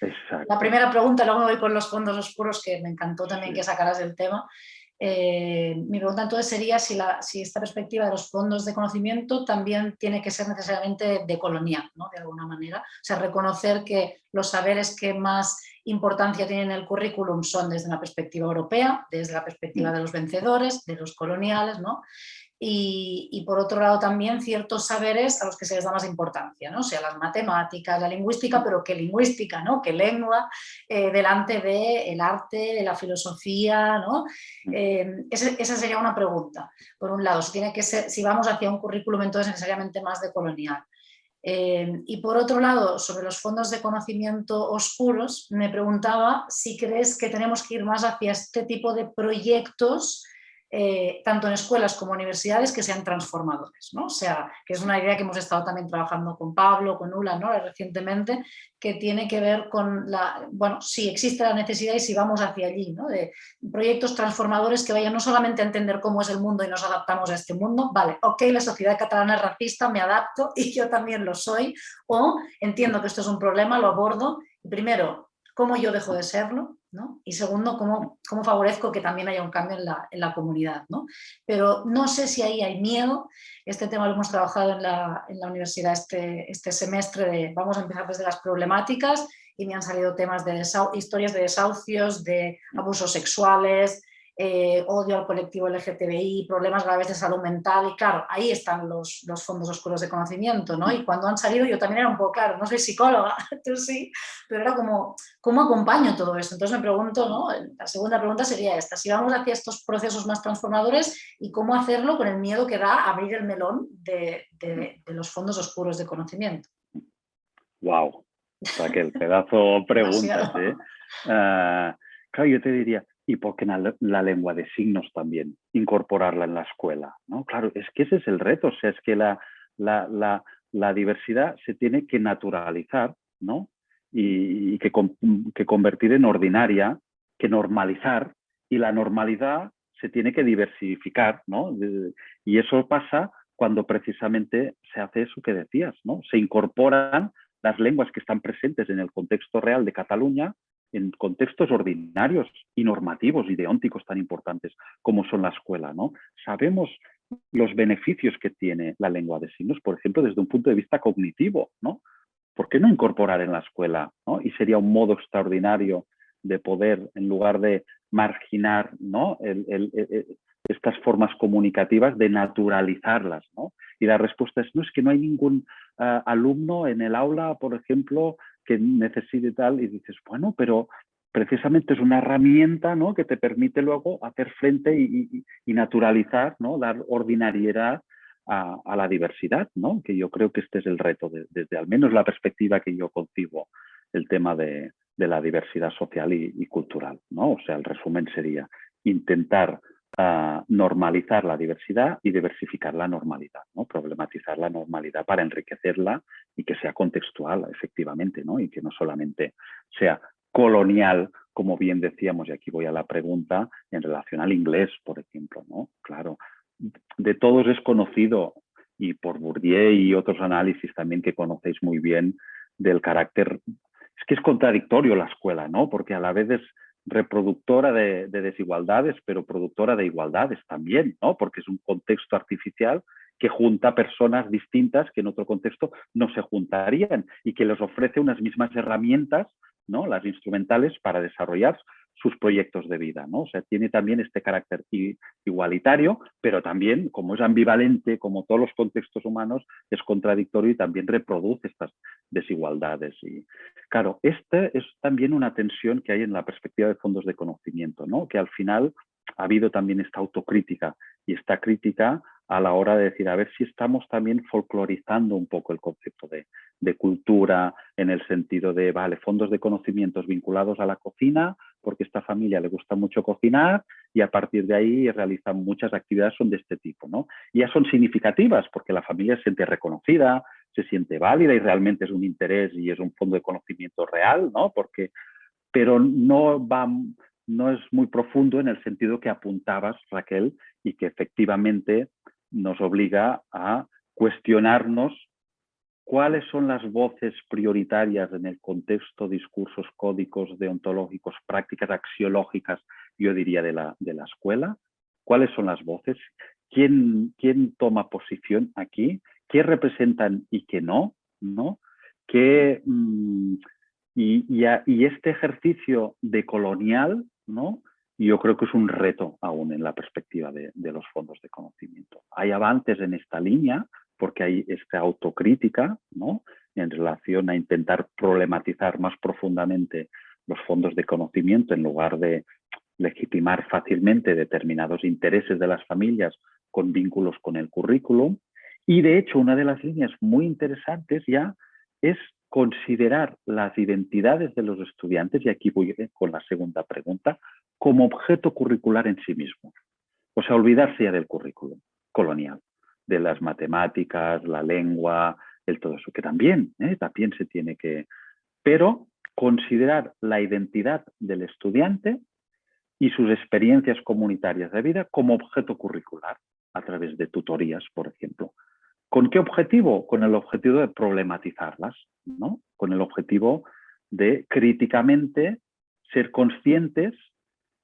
la primera pregunta, luego me voy con los fondos oscuros, que me encantó también que sacaras el tema. Mi pregunta entonces sería si esta perspectiva de los fondos de conocimiento también tiene que ser necesariamente decolonial, ¿no? De alguna manera. O sea, reconocer que los saberes que más importancia tienen en el currículum son desde una perspectiva europea, desde la perspectiva de los vencedores, de los coloniales, ¿no? Y por otro lado también ciertos saberes a los que se les da más importancia, ¿no? O sea, las matemáticas, la lingüística, pero ¿qué lingüística, ¿no? ¿Qué lengua? Delante del arte, de la filosofía, ¿no? Esa sería una pregunta. Por un lado, tiene que ser, si vamos hacia un currículum entonces necesariamente más decolonial. Y por otro lado, sobre los fondos de conocimiento oscuros, me preguntaba si crees que tenemos que ir más hacia este tipo de proyectos, tanto en escuelas como universidades, que sean transformadores, ¿no? O sea, que es una idea que hemos estado también trabajando con Pablo, con Ula, ¿no? Recientemente, que tiene que ver con si existe la necesidad y si vamos hacia allí, ¿no? De proyectos transformadores que vayan no solamente a entender cómo es el mundo y nos adaptamos a este mundo, vale, ok, la sociedad catalana es racista, me adapto y yo también lo soy, o entiendo que esto es un problema, lo abordo, y primero, ¿cómo yo dejo de serlo? ¿No? Y segundo, ¿cómo favorezco que también haya un cambio en la comunidad? ¿No? Pero no sé si ahí hay miedo. Este tema lo hemos trabajado en la universidad este semestre, vamos a empezar desde las problemáticas, y me han salido temas de historias de desahucios, de abusos sexuales, odio al colectivo LGTBI, problemas graves de salud mental, y claro, ahí están los fondos oscuros de conocimiento, ¿no? Y cuando han salido yo también era un poco, claro, no soy psicóloga, tú sí, pero era como, ¿cómo acompaño todo esto? Entonces me pregunto, ¿no? La segunda pregunta sería esta, si vamos hacia estos procesos más transformadores, ¿y cómo hacerlo con el miedo que da abrir el melón de los fondos oscuros de conocimiento? Wow, Raquel, pedazo preguntas, ¿eh? Claro, yo te diría, ¿y por qué la lengua de signos también? Incorporarla en la escuela, ¿no? Claro, es que ese es el reto, o sea, es que la diversidad se tiene que naturalizar, ¿no? Y que convertir en ordinaria, que normalizar, y la normalidad se tiene que diversificar, ¿no? Y eso pasa cuando precisamente se hace eso que decías, ¿no? Se incorporan las lenguas que están presentes en el contexto real de Cataluña en contextos ordinarios y normativos y deónticos tan importantes como son la escuela, ¿no? Sabemos los beneficios que tiene la lengua de signos, por ejemplo, desde un punto de vista cognitivo, ¿no? ¿Por qué no incorporar en la escuela, ¿no? Y sería un modo extraordinario de poder, en lugar de marginar, ¿no? Estas formas comunicativas, de naturalizarlas, ¿no? Y la respuesta es, no, es que no hay ningún alumno en el aula, por ejemplo, que necesite tal, y dices, bueno, pero precisamente es una herramienta, ¿no? Que te permite luego hacer frente y naturalizar, ¿no? Dar ordinariedad a la diversidad, ¿no? Que yo creo que este es el reto, desde al menos la perspectiva que yo concibo el tema de la diversidad social y cultural, ¿no? O sea, el resumen sería intentar normalizar la diversidad y diversificar la normalidad, ¿no? Problematizar la normalidad para enriquecerla y que sea contextual, efectivamente, ¿no? Y que no solamente sea colonial, como bien decíamos, y aquí voy a la pregunta, en relación al inglés, por ejemplo, ¿no? Claro, de todos es conocido, y por Bourdieu y otros análisis también que conocéis muy bien, del carácter, es que es contradictorio la escuela, ¿no? Porque a la vez es reproductora de desigualdades, pero productora de igualdades también, ¿no? Porque es un contexto artificial que junta personas distintas que en otro contexto no se juntarían y que les ofrece unas mismas herramientas, ¿no? Las instrumentales para desarrollar sus proyectos de vida, ¿no? O sea, tiene también este carácter igualitario, pero también, como es ambivalente, como todos los contextos humanos, es contradictorio y también reproduce estas desigualdades. Y claro, esta es también una tensión que hay en la perspectiva de fondos de conocimiento, ¿no? Que al final ha habido también esta autocrítica y esta crítica a la hora de decir, a ver si estamos también folclorizando un poco el concepto de cultura, en el sentido de, vale, fondos de conocimientos vinculados a la cocina, porque a esta familia le gusta mucho cocinar y a partir de ahí realizan muchas actividades son de este tipo, ¿no? Y ya son significativas porque la familia se siente reconocida, se siente válida y realmente es un interés y es un fondo de conocimiento real, ¿no? Porque, pero no es muy profundo en el sentido que apuntabas, Raquel, y que efectivamente nos obliga a cuestionarnos cuáles son las voces prioritarias en el contexto, discursos, códigos deontológicos, prácticas axiológicas, yo diría, de la escuela. ¿Cuáles son las voces? ¿Quién toma posición aquí? ¿Qué representan y qué no? ¿No? ¿Qué, y este ejercicio de colonial, ¿no? Yo creo que es un reto aún en la perspectiva de los fondos de conocimiento. Hay avances en esta línea porque hay esta autocrítica, ¿no? En relación a intentar problematizar más profundamente los fondos de conocimiento en lugar de legitimar fácilmente determinados intereses de las familias con vínculos con el currículum. Y de hecho, una de las líneas muy interesantes ya es considerar las identidades de los estudiantes, y aquí voy con la segunda pregunta, como objeto curricular en sí mismo. O sea, olvidarse ya del currículum colonial, de las matemáticas, la lengua, todo eso, que también se tiene que... Pero considerar la identidad del estudiante y sus experiencias comunitarias de vida como objeto curricular, a través de tutorías, por ejemplo. ¿Con qué objetivo? Con el objetivo de problematizarlas, ¿no? Con el objetivo de críticamente ser conscientes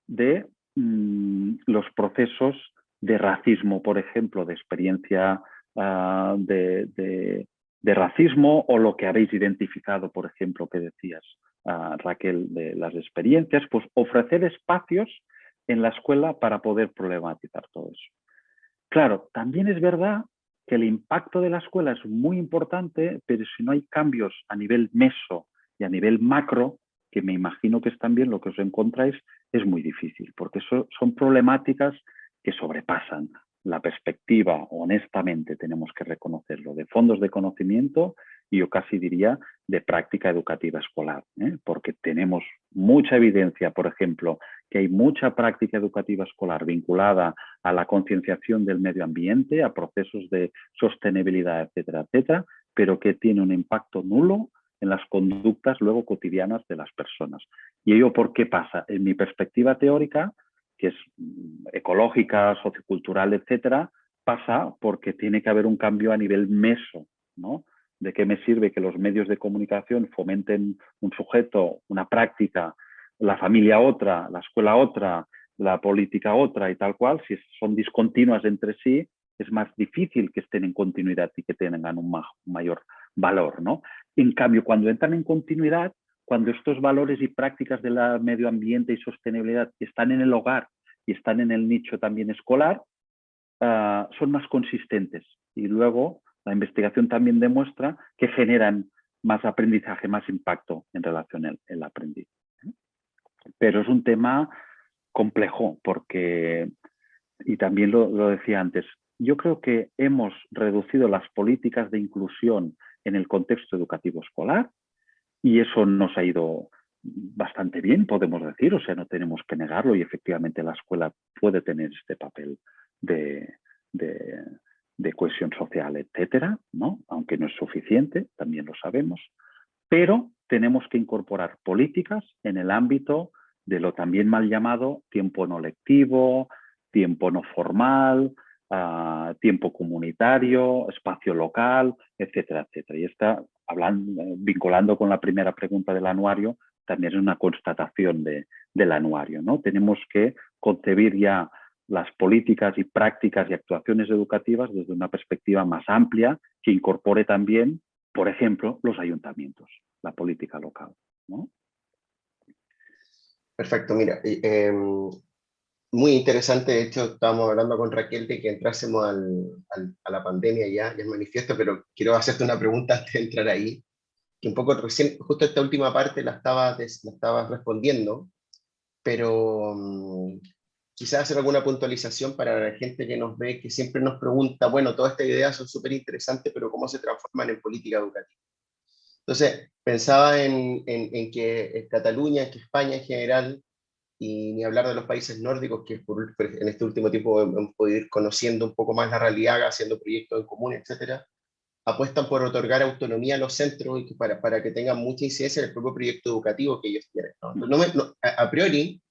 de los procesos de racismo, por ejemplo, de experiencia de racismo, o lo que habéis identificado, por ejemplo, que decías, Raquel, de las experiencias, pues ofrecer espacios en la escuela para poder problematizar todo eso. Claro, también es verdad que el impacto de la escuela es muy importante, pero si no hay cambios a nivel meso y a nivel macro, que me imagino que es también lo que os encontráis, es muy difícil, porque son problemáticas que sobrepasan la perspectiva, honestamente tenemos que reconocerlo, de fondos de conocimiento y yo casi diría de práctica educativa escolar, porque tenemos mucha evidencia, por ejemplo, que hay mucha práctica educativa escolar vinculada a la concienciación del medio ambiente, a procesos de sostenibilidad, etcétera, etcétera, pero que tiene un impacto nulo en las conductas luego cotidianas de las personas. ¿Y ello por qué pasa? En mi perspectiva teórica, que es ecológica, sociocultural, etcétera, pasa porque tiene que haber un cambio a nivel meso, ¿no? ¿De qué me sirve que los medios de comunicación fomenten un sujeto, una práctica, la familia otra, la escuela otra, la política otra y tal cual? Si son discontinuas entre sí, es más difícil que estén en continuidad y que tengan un mayor valor, ¿no? En cambio, cuando entran en continuidad, cuando estos valores y prácticas del medio ambiente y sostenibilidad están en el hogar y están en el nicho también escolar, son más consistentes. Y luego la investigación también demuestra que generan más aprendizaje, más impacto en relación al aprendiz. Pero es un tema complejo porque, y también lo decía antes, yo creo que hemos reducido las políticas de inclusión en el contexto educativo escolar y eso nos ha ido bastante bien, podemos decir, o sea, no tenemos que negarlo y efectivamente la escuela puede tener este papel de cohesión social, etcétera, ¿no? Aunque no es suficiente, también lo sabemos, pero tenemos que incorporar políticas en el ámbito de lo también mal llamado tiempo no lectivo, tiempo no formal, tiempo comunitario, espacio local, etcétera, etcétera. Y está vinculando con la primera pregunta del anuario, también es una constatación del anuario, ¿no? Tenemos que concebir ya las políticas y prácticas y actuaciones educativas desde una perspectiva más amplia que incorpore también, por ejemplo, los ayuntamientos, la política local, ¿no? Perfecto, mira, muy interesante. De hecho estábamos hablando con Raquel de que entrásemos a la pandemia ya es manifiesto, pero quiero hacerte una pregunta antes de entrar ahí, que un poco recién, justo esta última parte la estabas respondiendo, pero quizás hacer alguna puntualización para la gente que nos ve, que siempre nos pregunta, bueno, todas estas ideas son súper interesantes, pero ¿cómo se transforman en política educativa? Entonces, pensaba en que en Cataluña, que España en general, y ni hablar de los países nórdicos, que en este último tiempo hemos podido ir conociendo un poco más la realidad, haciendo proyectos en común, etcétera, apuestan por otorgar autonomía a los centros y para que tengan mucha incidencia en el propio proyecto educativo que ellos tienen, ¿no? A priori,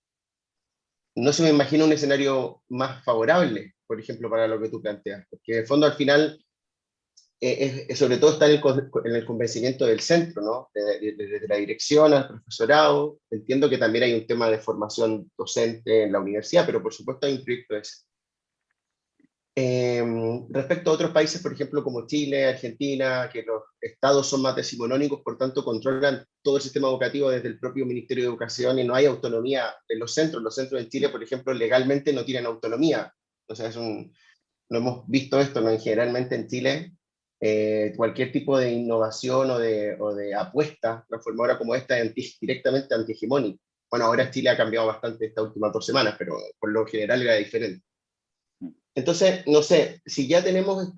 no se me imagina un escenario más favorable, por ejemplo, para lo que tú planteas, porque en el fondo al final sobre todo está en el convencimiento del centro, ¿no? Desde la dirección al profesorado. Entiendo que también hay un tema de formación docente en la universidad, pero por supuesto hay un proyecto de ese. Respecto a otros países, por ejemplo, como Chile, Argentina, que los estados son más decimonónicos, por tanto controlan todo el sistema educativo desde el propio Ministerio de Educación y no hay autonomía en los centros. Los centros en Chile, por ejemplo, legalmente no tienen autonomía. O sea, no hemos visto esto, ¿no? Generalmente en Chile, cualquier tipo de innovación o de apuesta transformadora como esta es directamente antihegemónica. Bueno, ahora Chile ha cambiado bastante estas últimas 2 semanas, pero por lo general era diferente. Entonces, no sé, si ya tenemos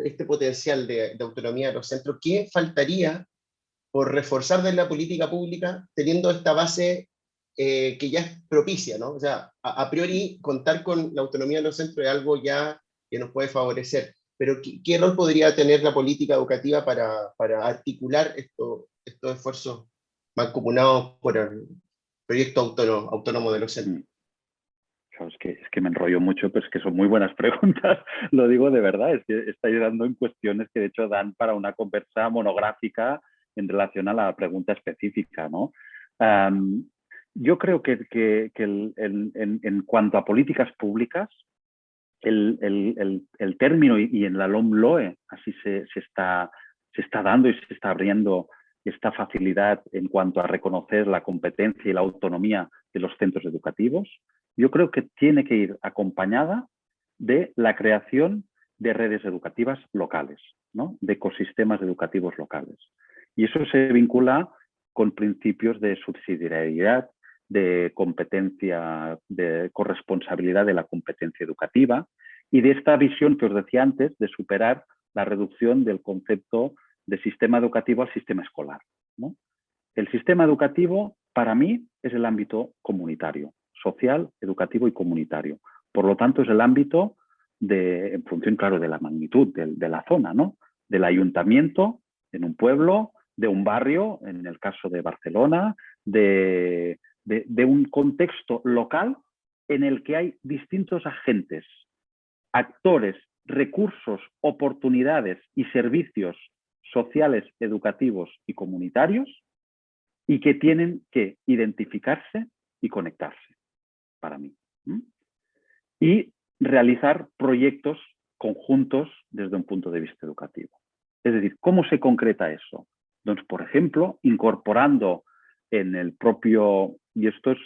este potencial de autonomía de los centros, ¿qué faltaría por reforzar de la política pública teniendo esta base que ya es propicia, ¿no? O sea, a priori contar con la autonomía de los centros es algo ya que nos puede favorecer, pero ¿qué rol podría tener la política educativa para articular estos esfuerzos mancomunados por el proyecto autónomo de los centros? Claro, es que me enrollo mucho, pero es que son muy buenas preguntas, lo digo de verdad, es que estáis dando en cuestiones que de hecho dan para una conversa monográfica en relación a la pregunta específica, ¿no? Yo creo que en cuanto a políticas públicas, el término y en la LOMLOE así se está dando y se está abriendo esta facilidad en cuanto a reconocer la competencia y la autonomía de los centros educativos, yo creo que tiene que ir acompañada de la creación de redes educativas locales, ¿no? De ecosistemas educativos locales. Y eso se vincula con principios de subsidiariedad, de competencia, de corresponsabilidad de la competencia educativa y de esta visión que os decía antes de superar la reducción del concepto de sistema educativo al sistema escolar, ¿no? El sistema educativo, para mí, es el ámbito comunitario, social, educativo y comunitario. Por lo tanto, es el ámbito en función, claro, de la magnitud de la zona, ¿no? Del ayuntamiento en un pueblo, de un barrio, en el caso de Barcelona, de un contexto local en el que hay distintos agentes, actores, recursos, oportunidades y servicios sociales, educativos y comunitarios, y que tienen que identificarse y conectarse, para mí. Y realizar proyectos conjuntos desde un punto de vista educativo. Es decir, ¿cómo se concreta eso? Entonces, por ejemplo, incorporando en el propio, y esto es,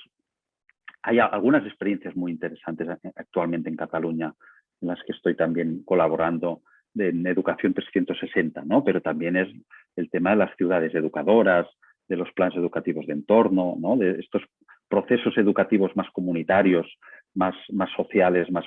hay algunas experiencias muy interesantes actualmente en Cataluña, en las que estoy también colaborando en Educación 360, ¿no? Pero también es el tema de las ciudades educadoras, de los planes educativos de entorno, ¿no? De estos procesos educativos más comunitarios, más sociales, más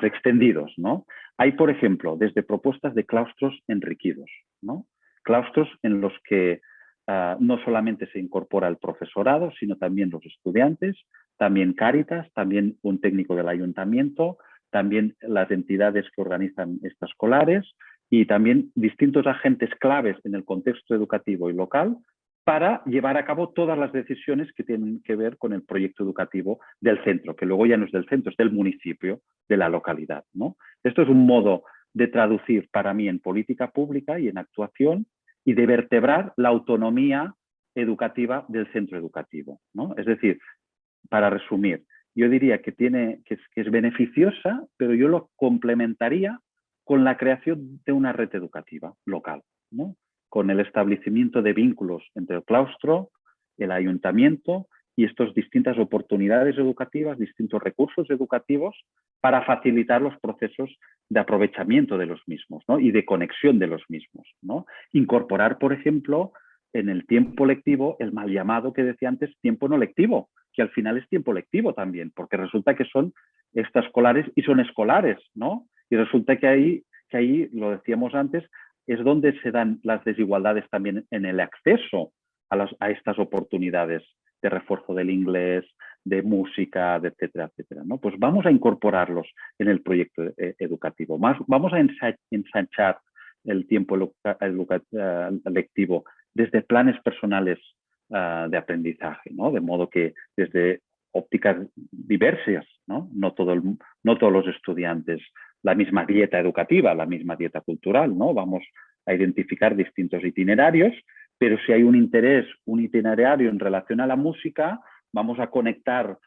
extendidos, ¿no? Hay, por ejemplo, desde propuestas de claustros enriquidos, ¿no? Claustros en los que no solamente se incorpora el profesorado, sino también los estudiantes, también Cáritas, también un técnico del ayuntamiento, también las entidades que organizan extraescolares y también distintos agentes claves en el contexto educativo y local para llevar a cabo todas las decisiones que tienen que ver con el proyecto educativo del centro, que luego ya no es del centro, es del municipio, de la localidad, ¿no? Esto es un modo de traducir para mí en política pública y en actuación y de vertebrar la autonomía educativa del centro educativo, ¿no? Es decir, para resumir, yo diría que es beneficiosa, pero yo lo complementaría con la creación de una red educativa local, ¿no? Con el establecimiento de vínculos entre el claustro, el ayuntamiento y estas distintas oportunidades educativas, distintos recursos educativos para facilitar los procesos de aprovechamiento de los mismos, ¿no? Y de conexión de los mismos, ¿no? Incorporar, por ejemplo, en el tiempo lectivo el mal llamado que decía antes tiempo no lectivo, que al final es tiempo lectivo también, porque resulta que son extraescolares y son escolares, ¿no? Y resulta que ahí, lo decíamos antes, es donde se dan las desigualdades también en el acceso a estas oportunidades de refuerzo del inglés, de música, de etcétera, etcétera, ¿no? Pues vamos a incorporarlos en el proyecto educativo. Vamos a ensanchar el tiempo lectivo desde planes personales de aprendizaje, ¿no? De modo que desde ópticas diversas, ¿no? No todos los estudiantes la misma dieta educativa, la misma dieta cultural, ¿no? Vamos a identificar distintos itinerarios, pero si hay un interés, un itinerario en relación a la música, vamos a conectar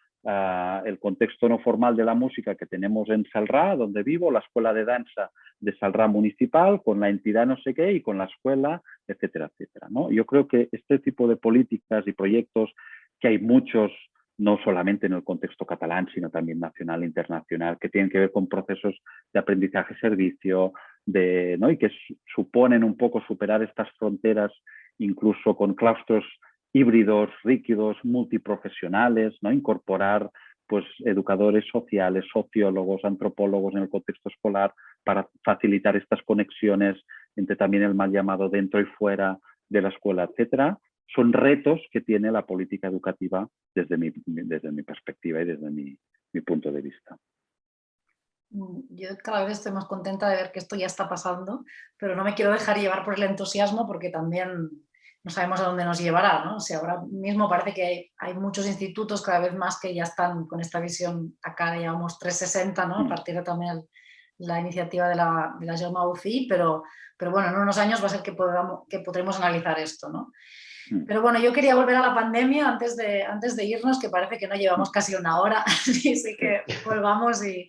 el contexto no formal de la música que tenemos en Salrà, donde vivo, la escuela de danza de Salrà municipal, con la entidad no sé qué y con la escuela, etcétera, etcétera, ¿no? Yo creo que este tipo de políticas y proyectos, que hay muchos, no solamente en el contexto catalán, sino también nacional e internacional, que tienen que ver con procesos de aprendizaje-servicio, ¿no? Y que suponen un poco superar estas fronteras, incluso con claustros híbridos, rígidos, multiprofesionales, ¿no? Incorporar pues, educadores sociales, sociólogos, antropólogos en el contexto escolar para facilitar estas conexiones entre también el mal llamado dentro y fuera de la escuela, etcétera. Son retos que tiene la política educativa desde mi perspectiva y desde mi punto de vista. Yo cada vez estoy más contenta de ver que esto ya está pasando, pero no me quiero dejar llevar por el entusiasmo porque también no sabemos a dónde nos llevará, ¿no? O sea, ahora mismo parece que hay muchos institutos cada vez más que ya están con esta visión, acá llevamos 360, ¿no? A partir de también la iniciativa de la Jaume Bofill, pero bueno, en unos años va a ser que podremos analizar esto, ¿no? Pero bueno, yo quería volver a la pandemia antes de irnos, que parece que no llevamos casi una hora, así que volvamos y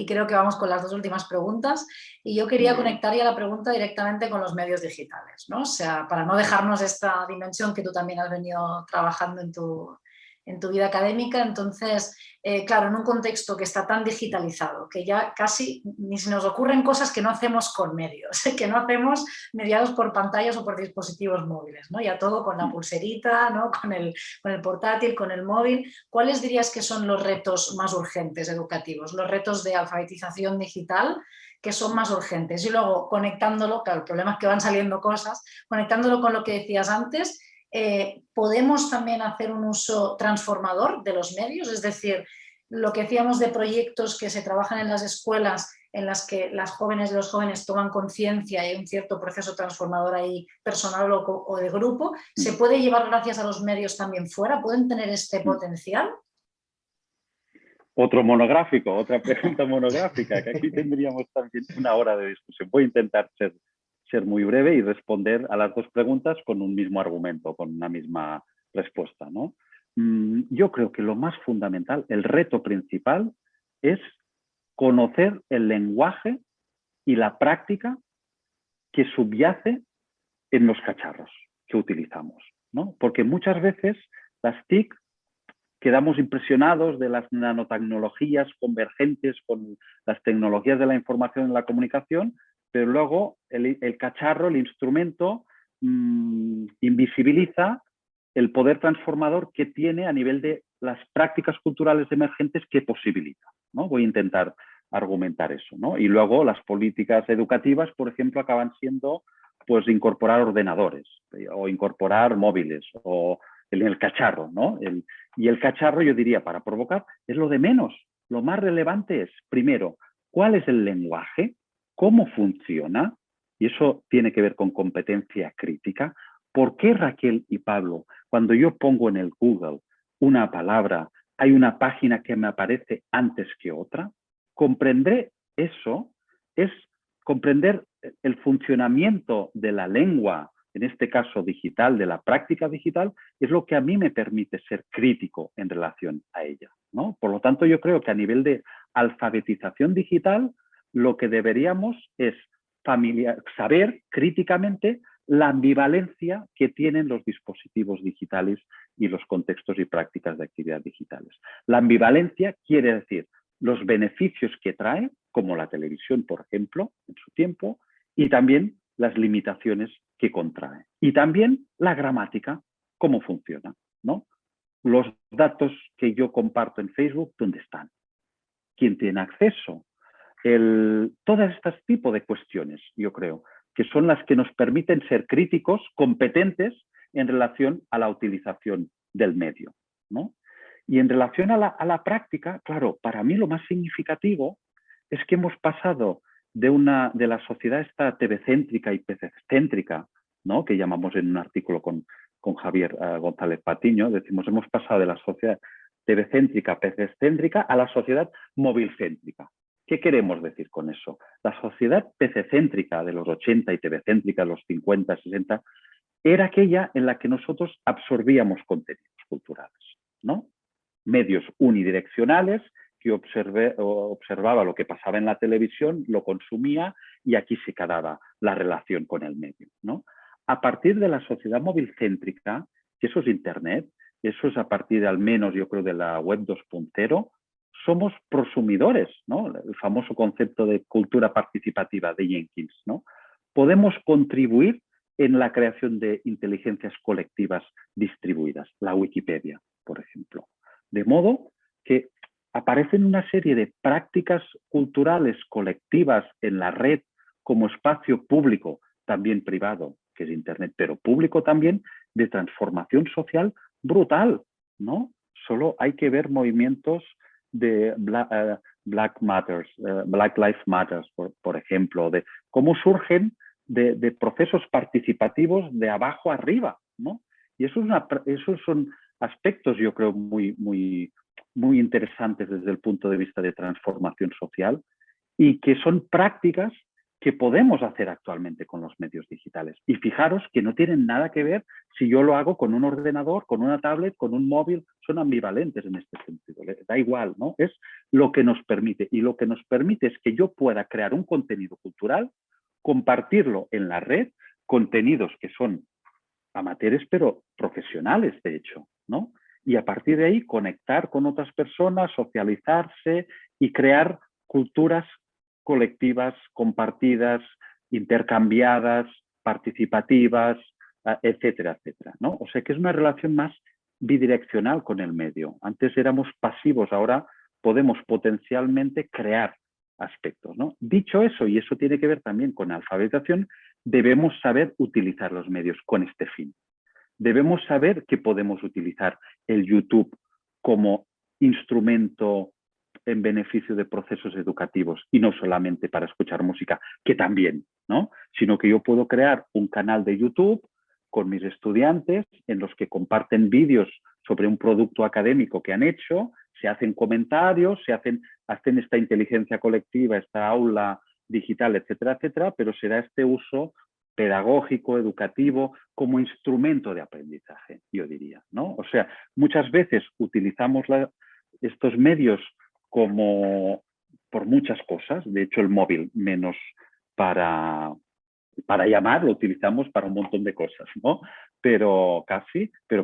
creo que vamos con las dos últimas preguntas. Y yo quería conectar ya la pregunta directamente con los medios digitales, ¿no? O sea, para no dejarnos esta dimensión que tú también has venido trabajando en tu vida académica. Entonces, claro, en un contexto que está tan digitalizado, que ya casi ni se nos ocurren cosas que no hacemos con medios, que no hacemos mediados por pantallas o por dispositivos móviles, ¿no? Ya todo con la pulserita, ¿no? Con el portátil, con el móvil. ¿Cuáles dirías que son los retos más urgentes educativos? Los retos de alfabetización digital que son más urgentes. Y luego conectándolo, claro, el problema es que van saliendo cosas, conectándolo con lo que decías antes, ¿podemos también hacer un uso transformador de los medios? Es decir, lo que decíamos de proyectos que se trabajan en las escuelas en las que las jóvenes y los jóvenes toman conciencia y hay un cierto proceso transformador ahí personal o de grupo, ¿se puede llevar gracias a los medios también fuera? ¿Pueden tener este potencial? Otro monográfico, otra pregunta monográfica, que aquí tendríamos también una hora de discusión. Voy a intentar ser muy breve y responder a las dos preguntas con un mismo argumento, con una misma respuesta, ¿no? Yo creo que lo más fundamental, el reto principal, es conocer el lenguaje y la práctica que subyace en los cacharros que utilizamos, ¿no? Porque muchas veces las TIC quedamos impresionados de las nanotecnologías convergentes con las tecnologías de la información y la comunicación, pero luego el cacharro, el instrumento, invisibiliza el poder transformador que tiene a nivel de las prácticas culturales emergentes que posibilita, ¿no? Voy a intentar argumentar eso, ¿no? Y luego las políticas educativas, por ejemplo, acaban siendo pues incorporar ordenadores o incorporar móviles o en el cacharro, ¿no? Y el cacharro, yo diría, para provocar, es lo de menos. Lo más relevante es, primero, ¿cuál es el lenguaje? ¿Cómo funciona? Y eso tiene que ver con competencia crítica. ¿Por qué Raquel y Pablo, cuando yo pongo en el Google una palabra, hay una página que me aparece antes que otra? Comprender eso es comprender el funcionamiento de la lengua, en este caso digital, de la práctica digital, es lo que a mí me permite ser crítico en relación a ella, ¿no? Por lo tanto, yo creo que a nivel de alfabetización digital, lo que deberíamos es saber críticamente la ambivalencia que tienen los dispositivos digitales y los contextos y prácticas de actividad digitales. La ambivalencia quiere decir los beneficios que trae, como la televisión, por ejemplo, en su tiempo, y también las limitaciones que contrae. Y también la gramática, cómo funciona, ¿no? Los datos que yo comparto en Facebook, ¿dónde están? ¿Quién tiene acceso? Todas estas tipos de cuestiones, yo creo, que son las que nos permiten ser críticos, competentes en relación a la utilización del medio, ¿no? Y en relación a la práctica, claro, para mí lo más significativo es que hemos pasado de la sociedad esta TV-céntrica y PC-céntrica, ¿no? Que llamamos en un artículo con Javier González Patiño, decimos, hemos pasado de la sociedad TV-céntrica, PC-céntrica a la sociedad móvil-céntrica. ¿Qué queremos decir con eso? La sociedad PC-céntrica de los 80 y TV-céntrica de los 50, 60, era aquella en la que nosotros absorbíamos contenidos culturales, ¿no? Medios unidireccionales, que observaba lo que pasaba en la televisión, lo consumía y aquí se quedaba la relación con el medio, ¿no? A partir de la sociedad móvil céntrica, que eso es Internet, eso es a partir al menos, yo creo, de la web 2.0, somos prosumidores, ¿no? El famoso concepto de cultura participativa de Jenkins, ¿no? Podemos contribuir en la creación de inteligencias colectivas distribuidas, la Wikipedia, por ejemplo. De modo que aparecen una serie de prácticas culturales colectivas en la red como espacio público, también privado, que es Internet, pero público también, de transformación social brutal, ¿no? Solo hay que ver movimientos de Black Lives Matter, por ejemplo, de cómo surgen de procesos participativos de abajo arriba, ¿no? Y esos son aspectos, yo creo, muy interesantes desde el punto de vista de transformación social y que son prácticas que podemos hacer actualmente con los medios digitales. Y fijaros que no tienen nada que ver si yo lo hago con un ordenador, con una tablet, con un móvil, son ambivalentes en este sentido. Da igual, ¿no? Es lo que nos permite. Y lo que nos permite es que yo pueda crear un contenido cultural, compartirlo en la red, contenidos que son amateurs pero profesionales, de hecho, ¿no? Y a partir de ahí conectar con otras personas, socializarse y crear culturas colectivas, compartidas, intercambiadas, participativas, etcétera, etcétera, ¿no? O sea que es una relación más bidireccional con el medio. Antes éramos pasivos, ahora podemos potencialmente crear aspectos, ¿no? Dicho eso, y eso tiene que ver también con alfabetización, debemos saber utilizar los medios con este fin. Debemos saber que podemos utilizar el YouTube como instrumento en beneficio de procesos educativos y no solamente para escuchar música, que también, ¿no? Sino que yo puedo crear un canal de YouTube con mis estudiantes en los que comparten vídeos sobre un producto académico que han hecho, se hacen comentarios, hacen esta inteligencia colectiva, esta aula digital, etcétera, etcétera, pero será este uso pedagógico, educativo, como instrumento de aprendizaje, yo diría, ¿no? O sea, muchas veces utilizamos estos medios como por muchas cosas, de hecho el móvil menos para llamar lo utilizamos para un montón de cosas, ¿no? Pero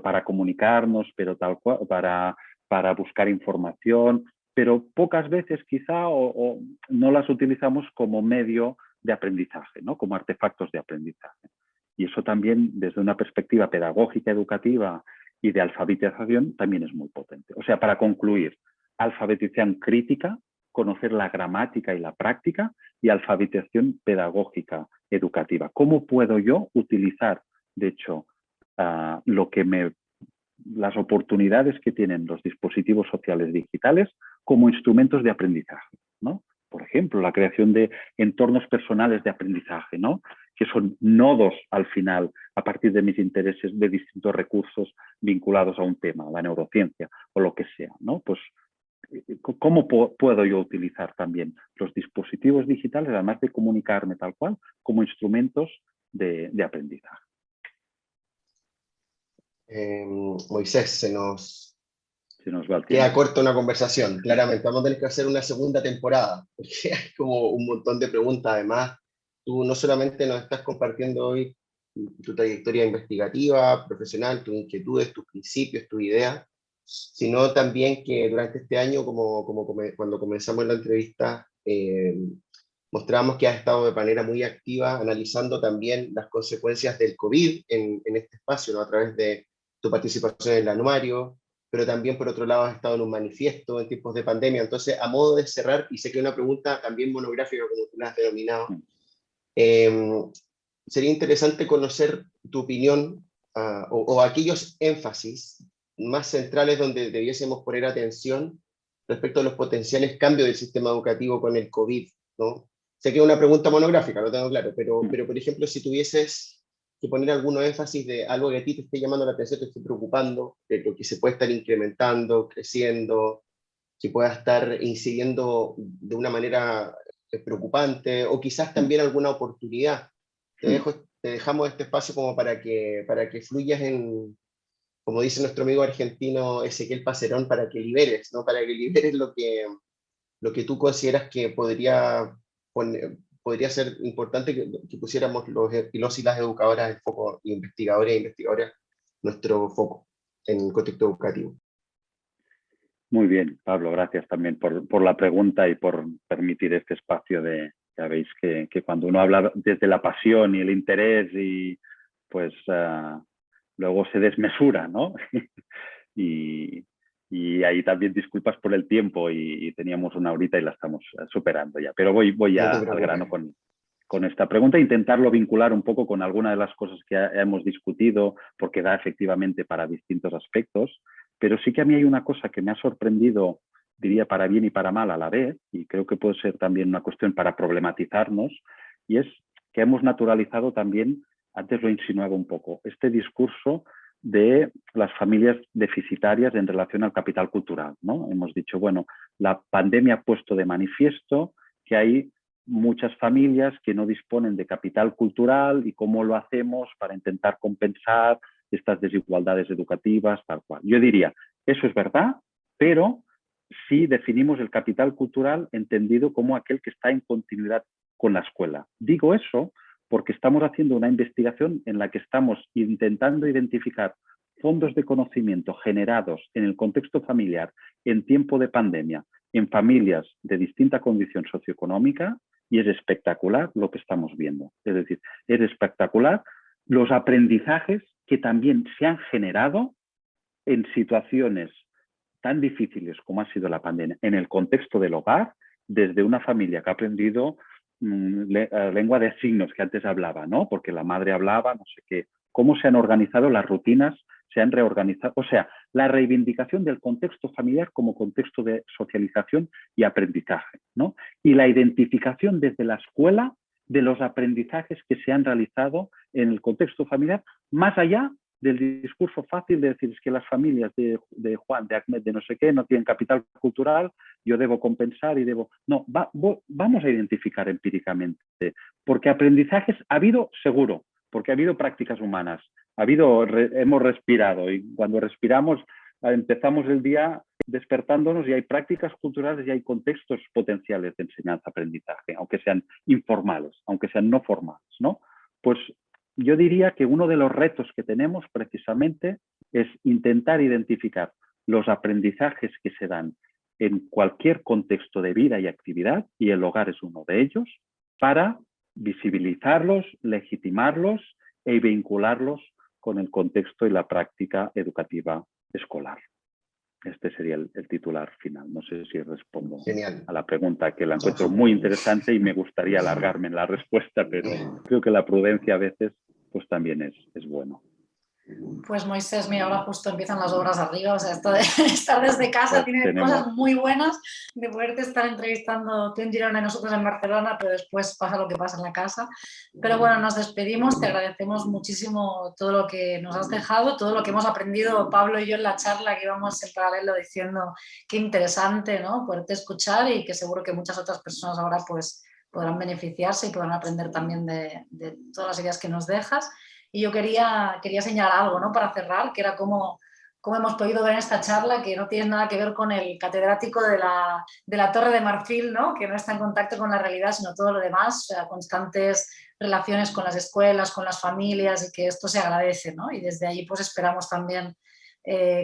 para comunicarnos, pero tal cual, para buscar información, pero pocas veces quizá o no las utilizamos como medio de aprendizaje, ¿no? Como artefactos de aprendizaje. Y eso también, desde una perspectiva pedagógica, educativa y de alfabetización, también es muy potente. O sea, para concluir, alfabetización crítica, conocer la gramática y la práctica, y alfabetización pedagógica, educativa. ¿Cómo puedo yo utilizar, de hecho, las oportunidades que tienen los dispositivos sociales digitales como instrumentos de aprendizaje, ¿no? Por ejemplo, la creación de entornos personales de aprendizaje, ¿no? Que son nodos al final, a partir de mis intereses, de distintos recursos vinculados a un tema, la neurociencia o lo que sea, ¿no? Pues, ¿cómo puedo yo utilizar también los dispositivos digitales, además de comunicarme tal cual, como instrumentos de aprendizaje? Moisés, se nos va el tiempo. queda corta una conversación, claramente. Vamos a tener que hacer una segunda temporada, porque hay como un montón de preguntas. Además, tú no solamente nos estás compartiendo hoy tu trayectoria investigativa, profesional, tus inquietudes, tus principios, tus ideas, sino también que durante este año, cuando comenzamos la entrevista, mostramos que has estado de manera muy activa analizando también las consecuencias del COVID en este espacio, ¿no? A través de tu participación en el anuario, pero también por otro lado has estado en un manifiesto en tiempos de pandemia. Entonces, a modo de cerrar, y sé que es una pregunta también monográfica, como tú la has denominado, sería interesante conocer tu opinión o aquellos énfasis más centrales donde debiésemos poner atención respecto a los potenciales cambios del sistema educativo con el COVID, ¿no? Sé que es una pregunta monográfica, lo tengo claro, pero por ejemplo, si tuvieses que poner algunos énfasis de algo que a ti te esté llamando la atención, te esté preocupando, de lo que se puede estar incrementando, creciendo, que pueda estar incidiendo de una manera preocupante, o quizás también alguna oportunidad. Te dejamos este espacio como para que fluyas en, como dice nuestro amigo argentino Ezequiel Pacerón, para que liberes, ¿no? Para que liberes lo que tú consideras que podría ser importante que pusiéramos los y las educadoras en foco, investigadores e investigadoras, nuestro foco en el contexto educativo. Muy bien, Pablo, gracias también por la pregunta y por permitir este espacio de, ya veis que cuando uno habla desde la pasión y el interés, y pues luego se desmesura, ¿no? y ahí también disculpas por el tiempo, y teníamos una horita y la estamos superando ya. Pero voy ya al grano con esta pregunta, intentarlo vincular un poco con alguna de las cosas que hemos discutido, porque da efectivamente para distintos aspectos. Pero sí que a mí hay una cosa que me ha sorprendido, diría para bien y para mal a la vez, y creo que puede ser también una cuestión para problematizarnos, y es que hemos naturalizado también, antes lo insinuaba un poco, este discurso de las familias deficitarias en relación al capital cultural, ¿no? Hemos dicho, bueno, la pandemia ha puesto de manifiesto que hay muchas familias que no disponen de capital cultural, y cómo lo hacemos para intentar compensar estas desigualdades educativas, tal cual. Yo diría, eso es verdad, pero sí definimos el capital cultural entendido como aquel que está en continuidad con la escuela. Digo eso porque estamos haciendo una investigación en la que estamos intentando identificar fondos de conocimiento generados en el contexto familiar en tiempo de pandemia, en familias de distinta condición socioeconómica, y es espectacular lo que estamos viendo. Es decir, es espectacular los aprendizajes que también se han generado en situaciones tan difíciles como ha sido la pandemia, en el contexto del hogar, desde una familia que ha aprendido lengua de signos, que antes hablaba, ¿no? Porque la madre hablaba, no sé qué, cómo se han organizado las rutinas, se han reorganizado, o sea, la reivindicación del contexto familiar como contexto de socialización y aprendizaje, ¿no? Y la identificación desde la escuela de los aprendizajes que se han realizado en el contexto familiar, más allá del discurso fácil de decir es que las familias de Juan, de Ahmed, de no sé qué, no tienen capital cultural, yo debo compensar y debo... No, vamos a identificar empíricamente, porque aprendizajes ha habido seguro, porque ha habido prácticas humanas, hemos respirado y cuando respiramos empezamos el día despertándonos y hay prácticas culturales y hay contextos potenciales de enseñanza-aprendizaje, aunque sean informales, aunque sean no formales, ¿no? Pues yo diría que uno de los retos que tenemos precisamente es intentar identificar los aprendizajes que se dan en cualquier contexto de vida y actividad, y el hogar es uno de ellos, para visibilizarlos, legitimarlos e vincularlos con el contexto y la práctica educativa escolar. Este sería el titular final. No sé si respondo a la pregunta, que la encuentro muy interesante y me gustaría alargarme en la respuesta, pero creo que la prudencia a veces pues también es bueno. Pues Moisés, mira, ahora justo empiezan las obras arriba, o sea, esto de estar desde casa pues tiene cosas muy buenas, de poderte estar entrevistando tú en Girona y nosotros en Barcelona, pero después pasa lo que pasa en la casa. Pero bueno, nos despedimos, te agradecemos muchísimo todo lo que nos has dejado, todo lo que hemos aprendido Pablo y yo en la charla, que íbamos en paralelo diciendo qué interesante, ¿no? Poderte escuchar, y que seguro que muchas otras personas ahora pues podrán beneficiarse y podrán aprender también de todas las ideas que nos dejas. Y yo quería señalar algo, ¿no?, para cerrar, que era cómo hemos podido ver en esta charla que no tiene nada que ver con el catedrático de la Torre de Marfil, ¿no?, que no está en contacto con la realidad, sino todo lo demás, o sea, constantes relaciones con las escuelas, con las familias, y que esto se agradece, ¿no? Y desde ahí pues esperamos también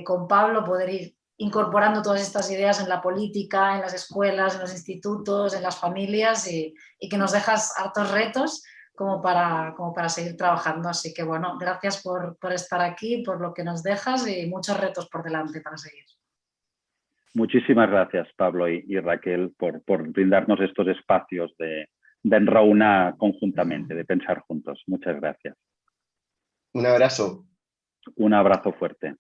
con Pablo poder ir incorporando todas estas ideas en la política, en las escuelas, en los institutos, en las familias, y que nos dejas hartos retos como para seguir trabajando. Así que bueno, gracias por estar aquí, por lo que nos dejas, y muchos retos por delante para seguir. Muchísimas gracias, Pablo y Raquel, por brindarnos estos espacios de enraonar conjuntamente, de pensar juntos. Muchas gracias. Un abrazo. Un abrazo fuerte.